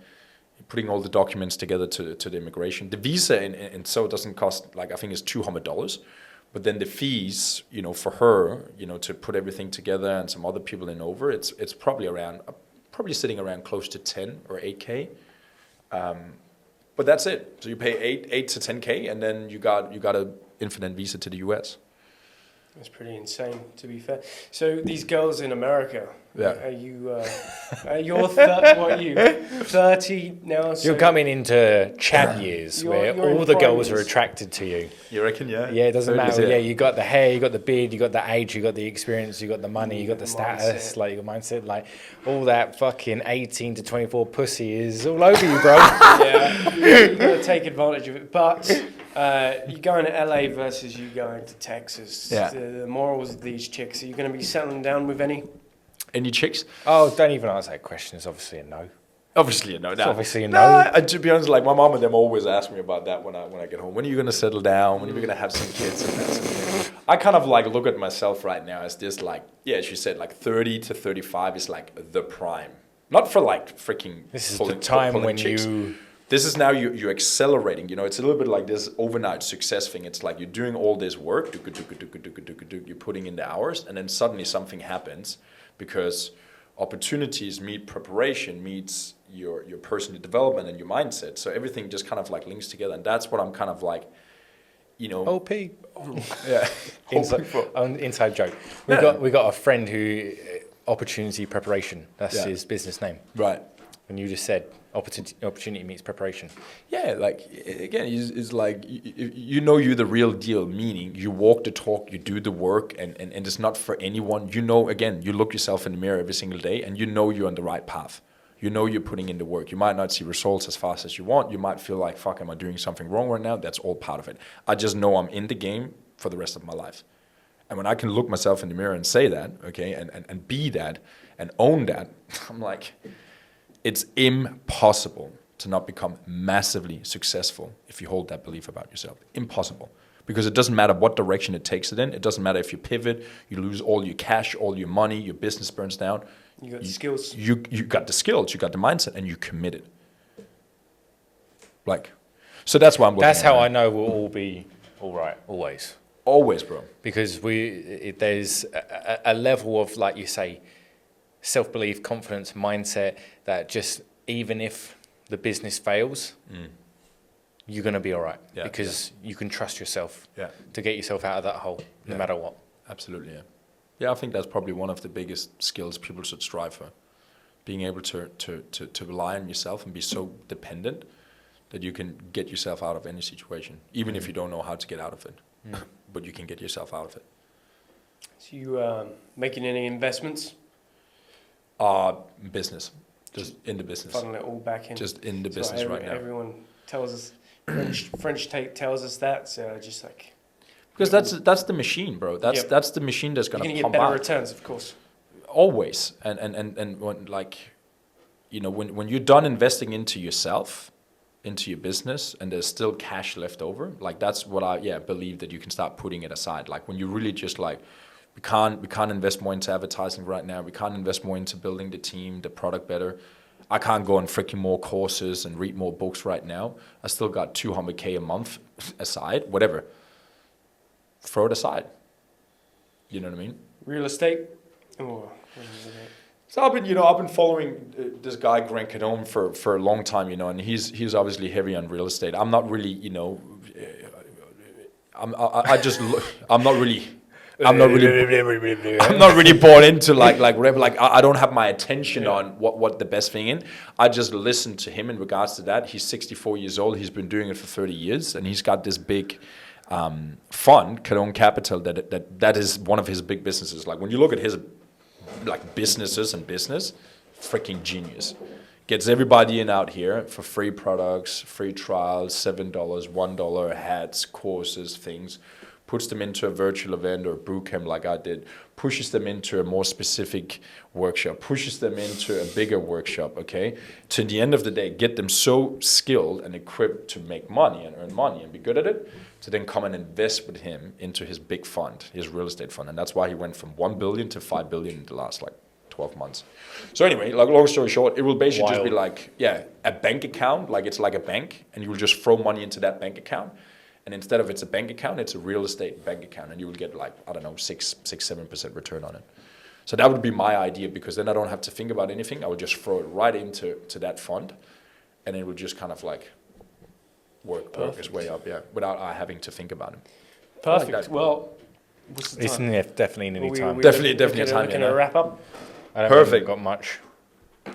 putting all the documents together to the immigration. The visa and so it doesn't cost, like I think it's $200, But then the fees, you know, for her, you know, to put everything together and some other people in over, it's probably sitting around close to 10 or 8K. But that's it. So you pay 8 to 10K, and then you got a infinite visa to the US. That's pretty insane, to be fair. So these girls in America, are you, what are you, 30 now? So You're coming into Chad years where you're all in the girls are primaries. attracted to you. You reckon? Yeah. Yeah, it doesn't 30s, matter. Yeah, you got the hair, you got the beard, you got the age, you got the experience, you got the money, you got the status, mindset. like your mindset, like all that fucking 18 to 24 pussy is all over you, bro. Yeah, you got to take advantage of it. But you going to LA versus you going to Texas. Yeah. The morals of these chicks. Are you going to be settling down with any? Any chicks? Oh, don't even answer that question. It's obviously a no. Obviously, you know that. obviously a No, no. to be honest, like my mom and them always ask me about that when I get home. When are you gonna settle down? When are you gonna have some kids? And that sort of thing. I kind of like look at myself right now as this like, yeah, she said like 30 to 35 is like the prime. Not for like freaking. This is the time when chicks. you. This is now you're accelerating. You know, it's a little bit like this overnight success thing. It's like you're doing all this work, you're putting in the hours, and then suddenly something happens because opportunities meet preparation, meets your personal development and your mindset. So everything just kind of like links together, and that's what I'm kind of like, you know. OP. Yeah. Inside joke. Yeah. We got a friend who opportunity preparation. That's Yeah. his business name. Right. And you just said opportunity meets preparation. Yeah, like again, it's like you know you're the real deal. Meaning you walk the talk, you do the work, and it's not for anyone. You know, again, you look yourself in the mirror every single day, and you know you're on the right path. You know you're putting in the work. You might not see results as fast as you want. You might feel like, fuck, am I doing something wrong right now? That's all part of it. I just know I'm in the game for the rest of my life. And when I can look myself in the mirror and say that, okay, and be that, and own that, I'm like, it's impossible to not become massively successful if you hold that belief about yourself. Impossible. Because it doesn't matter what direction it takes it in. It doesn't matter if you pivot, you lose all your cash, all your money, your business burns down. You got the skills. You got the skills, you got the mindset, and you committed. Like, so that's why I'm looking That's at how it. I know we'll all be all right, always. Always, bro. Because there's a level of, like you say, self-belief, confidence, mindset that just even if the business fails, you're going to be all right. Yeah, because you can trust yourself Yeah. to get yourself out of that hole, no Yeah. matter what. Absolutely, yeah. Yeah, I think that's probably one of the biggest skills people should strive for. Being able to rely on yourself and be so dependent that you can get yourself out of any situation, even if you don't know how to get out of it. But you can get yourself out of it. So you making any investments? Business. Just in the business. Funnel it all back in. Just in the So business right now. Everyone tells us, French Tate tells us that. So just like Because that's the machine, bro. That's the machine that's you're gonna going to get pump better out. returns, of course. Always. And when like, you know, when you're done investing into yourself, into your business, and there's still cash left over, like that's what I believe that you can start putting it aside. Like when you really just like, we can't invest more into advertising right now. We can't invest more into building the team, the product better. I can't go on freaking more courses and read more books right now. I still got 200K a month aside, whatever. Throw it aside. You know what I mean? Real estate. Oh, what is it? So I've been following this guy Grant Cardone for a long time, you know, and he's obviously heavy on real estate. I'm not really, you know, I'm not really bought into like whatever. Like I don't have my attention on what the best thing in. I just listen to him in regards to that. He's 64 years old. He's been doing it for 30 years, and he's got this big fund, Cardone Capital, that is one of his big businesses. Like when you look at his like businesses and business, freaking genius. Gets everybody in out here for free products, free trials, $7, $1 hats, courses, things. Puts them into a virtual event or a boot camp like I did, pushes them into a more specific workshop, pushes them into a bigger workshop, okay? To the end of the day, get them so skilled and equipped to make money and earn money and be good at it, to then come and invest with him into his big fund, his real estate fund. And that's why he went from 1 billion to 5 billion in the last like 12 months. So anyway, like long story short, it will basically just be like, a bank account, like it's like a bank, and you will just throw money into that bank account. And instead of it's a bank account, it's a real estate bank account, and you will get like, I don't know, 7% return on it. So that would be my idea, because then I don't have to think about anything. I would just throw it right into that fund, and it would just kind of like work its way up, without having to think about it. Perfect. Like that. Well, what's the time? It's definitely nearly time. Definitely a time, Can yeah. I wrap up? I don't Perfect. think we've got much.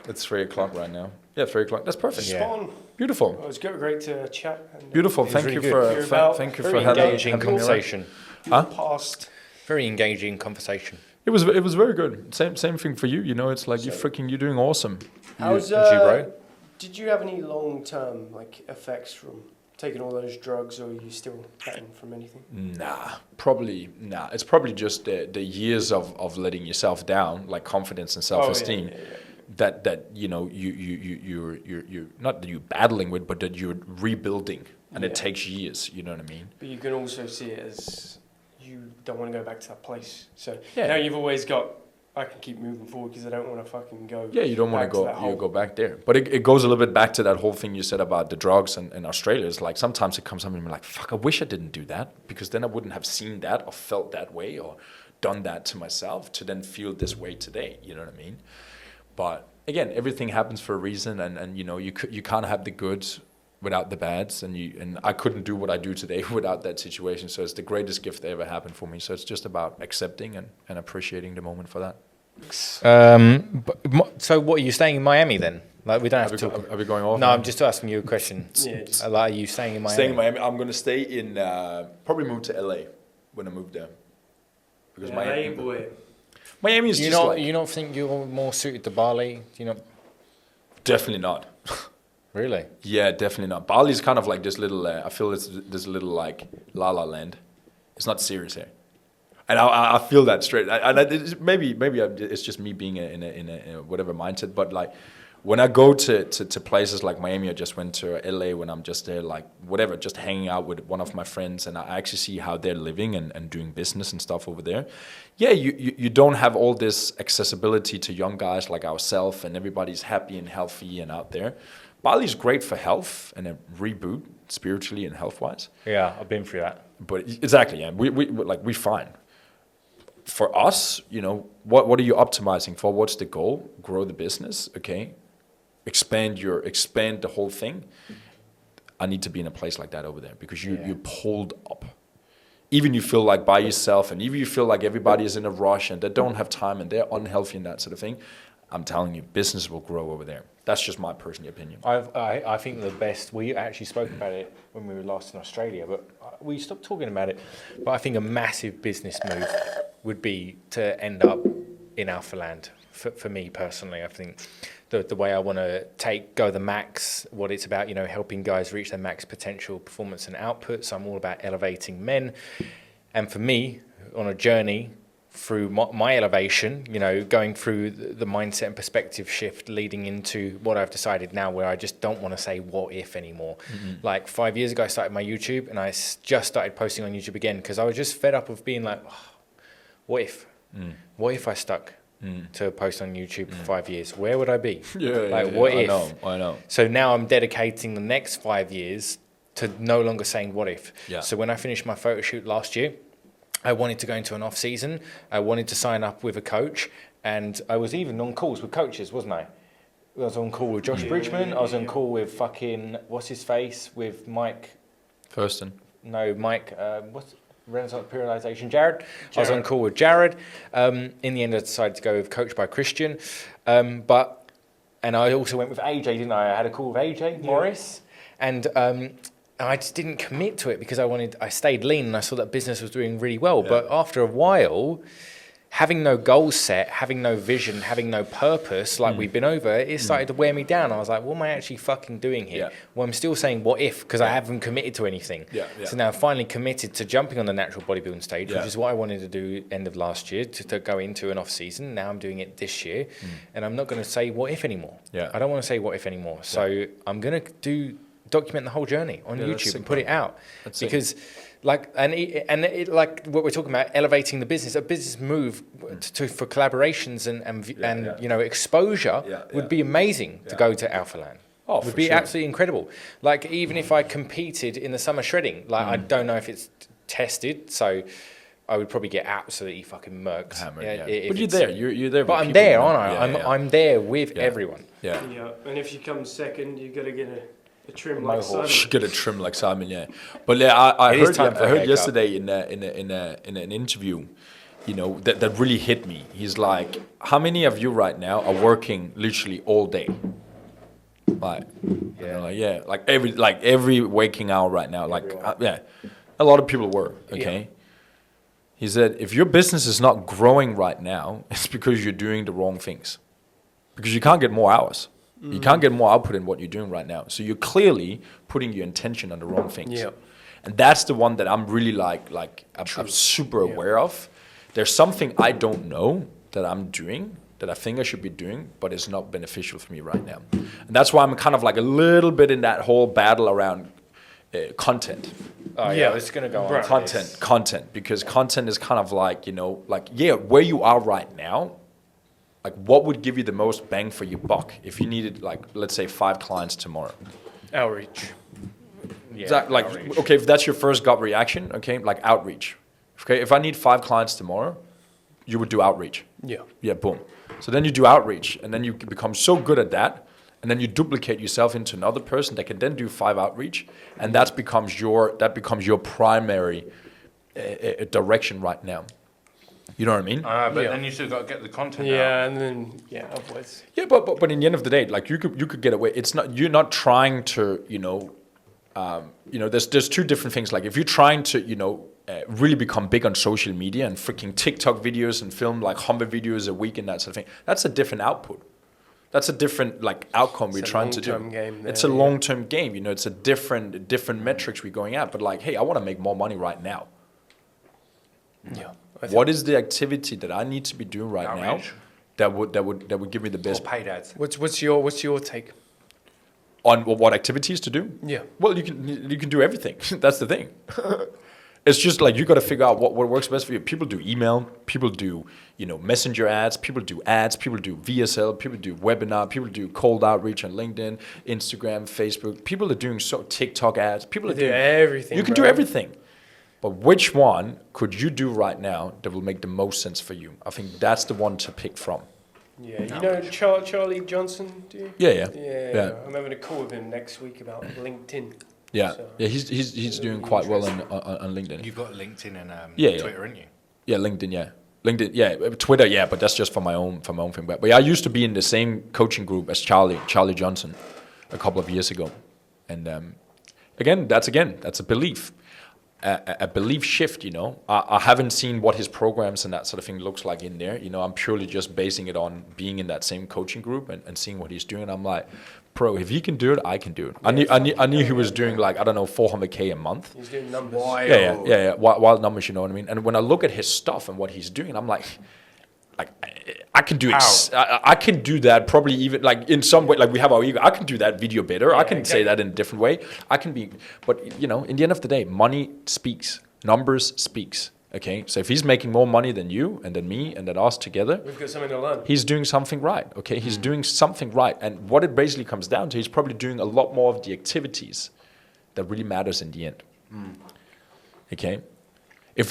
It's 3 o'clock right now. Yeah, 3 o'clock. That's perfect. Yeah. Spot on. Beautiful. Well, it was great to chat. And, Beautiful. was Thank really you good. for thank you for Very having Engaging me on. conversation. Huh? Past. Very engaging conversation. It was very good. Same thing for you. You know, it's like you're doing awesome. How's and you, bro? Did you have any long-term like effects from taking all those drugs, or are you still getting from anything? Nah. It's probably just the years of letting yourself down, like confidence and self-esteem. Yeah. That you know you're not that you're battling with, but that you're rebuilding, and it takes years. You know what I mean? But you can also see it as you don't want to go back to that place. So Yeah. now you've always got, I can keep moving forward because I don't want to fucking go. Yeah, you don't want back to that go. hole. You go back there, but it goes a little bit back to that whole thing you said about the drugs in Australia. It's like sometimes it comes up and you're like, fuck, I wish I didn't do that, because then I wouldn't have seen that or felt that way or done that to myself to then feel this way today. You know what I mean? But again, everything happens for a reason, and you know you can't have the goods without the bads, and I couldn't do what I do today without that situation. So it's the greatest gift that ever happened for me. So it's just about accepting and appreciating the moment for that. So what, are you staying in Miami then? Like, we don't have to talk. Are we going off? No, now? I'm just asking you a question. Yeah, just- Like, are you staying in Miami? Staying in Miami. I'm going to stay in, probably move to LA when I move there. Because Hey boy. Miami is You just not like, you not think you're more suited to Bali? Do you not definitely not. really? Yeah, definitely not. Bali's kind of like this little, I feel it's this little like La La Land. It's not serious here. And I feel that straight. Maybe it's just me being in a whatever mindset, but like, when I go to places like Miami, I just went to LA when I'm just there, like whatever, just hanging out with one of my friends, and I actually see how they're living and doing business and stuff over there. Yeah, you don't have all this accessibility to young guys like ourselves, and everybody's happy and healthy and out there. Bali's great for health and a reboot spiritually and health-wise. Yeah, I've been through that. But exactly, yeah, we're fine. For us, you know, what are you optimizing for? What's the goal? Grow the business, okay? Expand the whole thing. I need to be in a place like that over there, because you're pulled up. Even you feel like by yourself, and even you feel like everybody is in a rush and they don't have time and they're unhealthy and that sort of thing. I'm telling you, business will grow over there. That's just my personal opinion. I think the best, we actually spoke about it when we were last in Australia, but we stopped talking about it. But I think a massive business move would be to end up in Alpha Land. For me personally, I think the way I want to go the max, what it's about, you know, helping guys reach their max potential, performance and output. So I'm all about elevating men. And for me, on a journey through my elevation, you know, going through the mindset and perspective shift leading into what I've decided now, where I just don't want to say what if anymore. Mm-hmm. Like 5 years ago, I started my YouTube, and I just started posting on YouTube again because I was just fed up of being like, oh, what if? What if I stuck to post on YouTube for 5 years? Where would I be? What if? I know. So now I'm dedicating the next 5 years to no longer saying what if. Yeah. So when I finished my photo shoot last year, I wanted to go into an off season. I wanted to sign up with a coach, and I was even on calls with coaches, wasn't I? I was on call with Josh Bridgman. I was on call with fucking what's his face with Mike. Mike. What's Renaissance Periodization? Jared. I was on call with Jared. In the end, I decided to go with Coach by Christian, and I also went with AJ, didn't I? I had a call with AJ Morris, and I just didn't commit to it because I stayed lean and I saw that business was doing really well. Yeah. But after a while, having no goals set, having no vision, having no purpose, like we've been over, it started to wear me down. I was like, what am I actually fucking doing here? Yeah. Well, I'm still saying what if, because I haven't committed to anything. Yeah. So now I'm finally committed to jumping on the natural bodybuilding stage, which is what I wanted to do end of last year, to go into an off season. Now I'm doing it this year, and I'm not going to say what if anymore. Yeah. I don't want to say what if anymore. So I'm going to document the whole journey on YouTube and put it out, because like like what we're talking about, elevating the business, a business move for collaborations and you know, exposure would be amazing to go to Alpha Land. Oh, would for be sure. absolutely incredible. Like even if I competed in the summer shredding, like I don't know if it's tested, so I would probably get absolutely fucking murked. Hammered, Yeah, yeah. if But you're it's- there. You're there. But with I'm people, there, you know? aren't I? Yeah, I'm there with Yeah. everyone. Yeah. Yeah, and if you come second, you got to get a trim Mohawk. like Simon. You get a trim like Simon, yeah. But yeah, I It is heard, time for I a heard haircut. yesterday in an interview, you know, that really hit me. He's like, how many of you right now are working literally all day? Like, like every waking hour right now, like a lot of people work. Okay. He said, if your business is not growing right now, it's because you're doing the wrong things, because you can't get more hours. You can't get more output in what you're doing right now. So you're clearly putting your intention on the wrong things. Yeah. And that's the one that I'm really I'm super aware of. There's something I don't know that I'm doing that I think I should be doing, but it's not beneficial for me right now. And that's why I'm kind of like a little bit in that whole battle around content. Oh yeah, it's gonna go on. Right. Content, because content is kind of like, you know, like, yeah, where you are right now, like what would give you the most bang for your buck if you needed, like, let's say 5 clients tomorrow? Outreach. Yeah, Exactly. Like, outreach. okay, if that's your first gut reaction, okay, like outreach. Okay, if I need 5 clients tomorrow, you would do outreach. Yeah. Yeah, boom. So then you do outreach, and then you become so good at that, and then you duplicate yourself into another person that can then do 5 outreach, and that becomes your primary direction right now. You know what I mean? But Yeah. then you still got to get the content out. Yeah, and then otherwise. Yeah, but in the end of the day, like you could get away. It's not, you're not trying to, there's 2 different things. Like if you're trying to, really become big on social media and freaking TikTok videos and film like 100 videos a week and that sort of thing, that's a different output. That's a different like outcome we're a trying to do. long-term game It's there, a yeah. long-term game. It's a different metrics we're going at. But like, hey, I want to make more money right now. Yeah. What is the activity that I need to be doing right Outreach. now that would give me the best Paid ads. What's your take? on what activities to do? Yeah. Well, you can do everything. That's the thing. It's just like you got to figure out what works best for you. People do email, people do messenger ads, people do ads, people do VSL, people do webinar, people do cold outreach on LinkedIn, Instagram, Facebook. People are doing TikTok ads. People are They do doing everything, You can bro. do everything. But which one could you do right now that will make the most sense for you? I think that's the one to pick from. Yeah, you know Charlie Johnson, do you? Yeah. Yeah. I'm having a call with him next week about LinkedIn. Yeah, So- yeah, he's doing be quite well on LinkedIn. You've got LinkedIn and Yeah. Twitter, haven't you? Yeah, LinkedIn, yeah, Twitter, yeah, but that's just for my own thing. But yeah, I used to be in the same coaching group as Charlie Johnson, a couple of years ago, and that's a belief, a belief shift. I haven't seen what his programs and that sort of thing looks like in there. I'm purely just basing it on being in that same coaching group and seeing what he's doing. I'm like, bro, if he can do it, I can do it. I knew he was doing like, I don't know, 400K a month. He's doing numbers. Yeah. Wild numbers, you know what I mean? And when I look at his stuff and what he's doing, I'm like I can do I can do that probably even like in some way, like we have our ego. I can do that video better. I can say that in a different way. I can be, but in the end of the day, money speaks. Numbers speaks. Okay, so if he's making more money than you and than me and than us together, We've got something to learn. he's doing something right. Okay, he's doing something right. And what it basically comes down to, he's probably doing a lot more of the activities that really matters in the end. Okay, if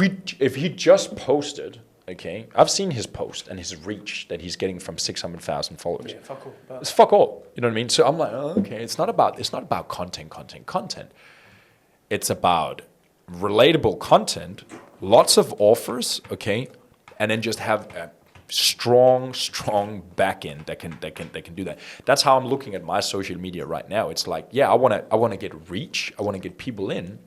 he just posted, okay, I've seen his post and his reach that he's getting from 600,000 followers. Yeah, fuck all. But It's fuck all. You know what I mean? So I'm like, oh, okay, it's not about content. It's about relatable content, lots of offers, okay, and then just have a strong back end that can do that. That's how I'm looking at my social media right now. It's like, yeah, I wanna get reach, I wanna get people in,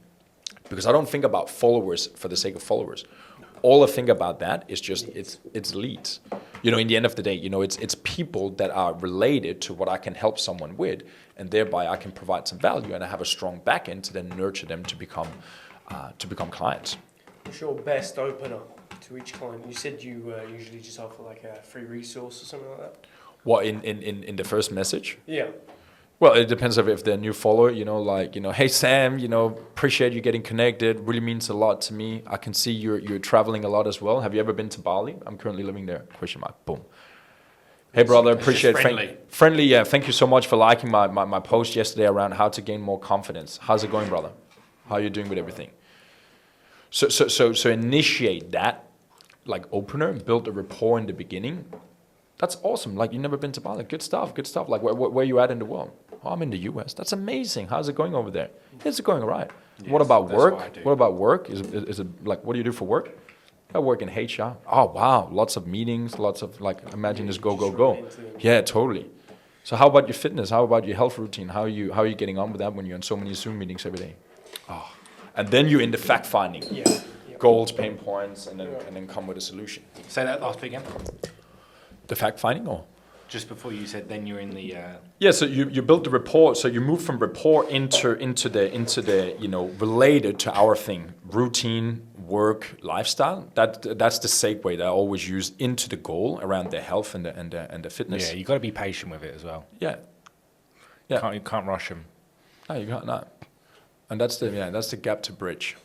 because I don't think about followers for the sake of followers. All I think about that is just it's leads. In the end of the day, it's people that are related to what I can help someone with, and thereby I can provide some value, and I have a strong back end to then nurture them to become clients. what's your best opener to each client? You said you usually just offer like a free resource or something like that. What in the first message? Yeah. Well, it depends if they're a new follower, hey Sam, appreciate you getting connected. Really means a lot to me. I can see you're traveling a lot as well. Have you ever been to Bali? I'm currently living there. ? Boom. Hey, brother, It's just appreciate friendly. friendly. Yeah, thank you so much for liking my post yesterday around how to gain more confidence. How's it going, brother? How are you doing with everything? So initiate that, like opener, build a rapport in the beginning. That's awesome. Like, you've never been to Bali. Good stuff, good stuff. Like, where you at in the world? Oh, I'm in the US. That's amazing. How's it going over there? It's going all right. What Yes, about that's work? what I do. What about work? Is it like, what do you do for work? I work in HR. Oh, wow. Lots of meetings, lots of, like, imagine this go, go, go. Yeah, totally. So how about your fitness? How about your health routine? How are you getting on with that when you're in so many Zoom meetings every day? Oh. And then you're in the fact finding. Yeah. Goals, pain points, and then come with a solution. Say that last bit again. The fact finding, or? Just before you said, then you're in the. Yeah, so you build the rapport. So you move from rapport into the related to our thing, routine, work, lifestyle. That's the segue that I always use into the goal around the health and the fitness. Yeah, you got to be patient with it as well. Yeah. Yeah. You can't rush them. No, you can't. No. And that's the gap to bridge.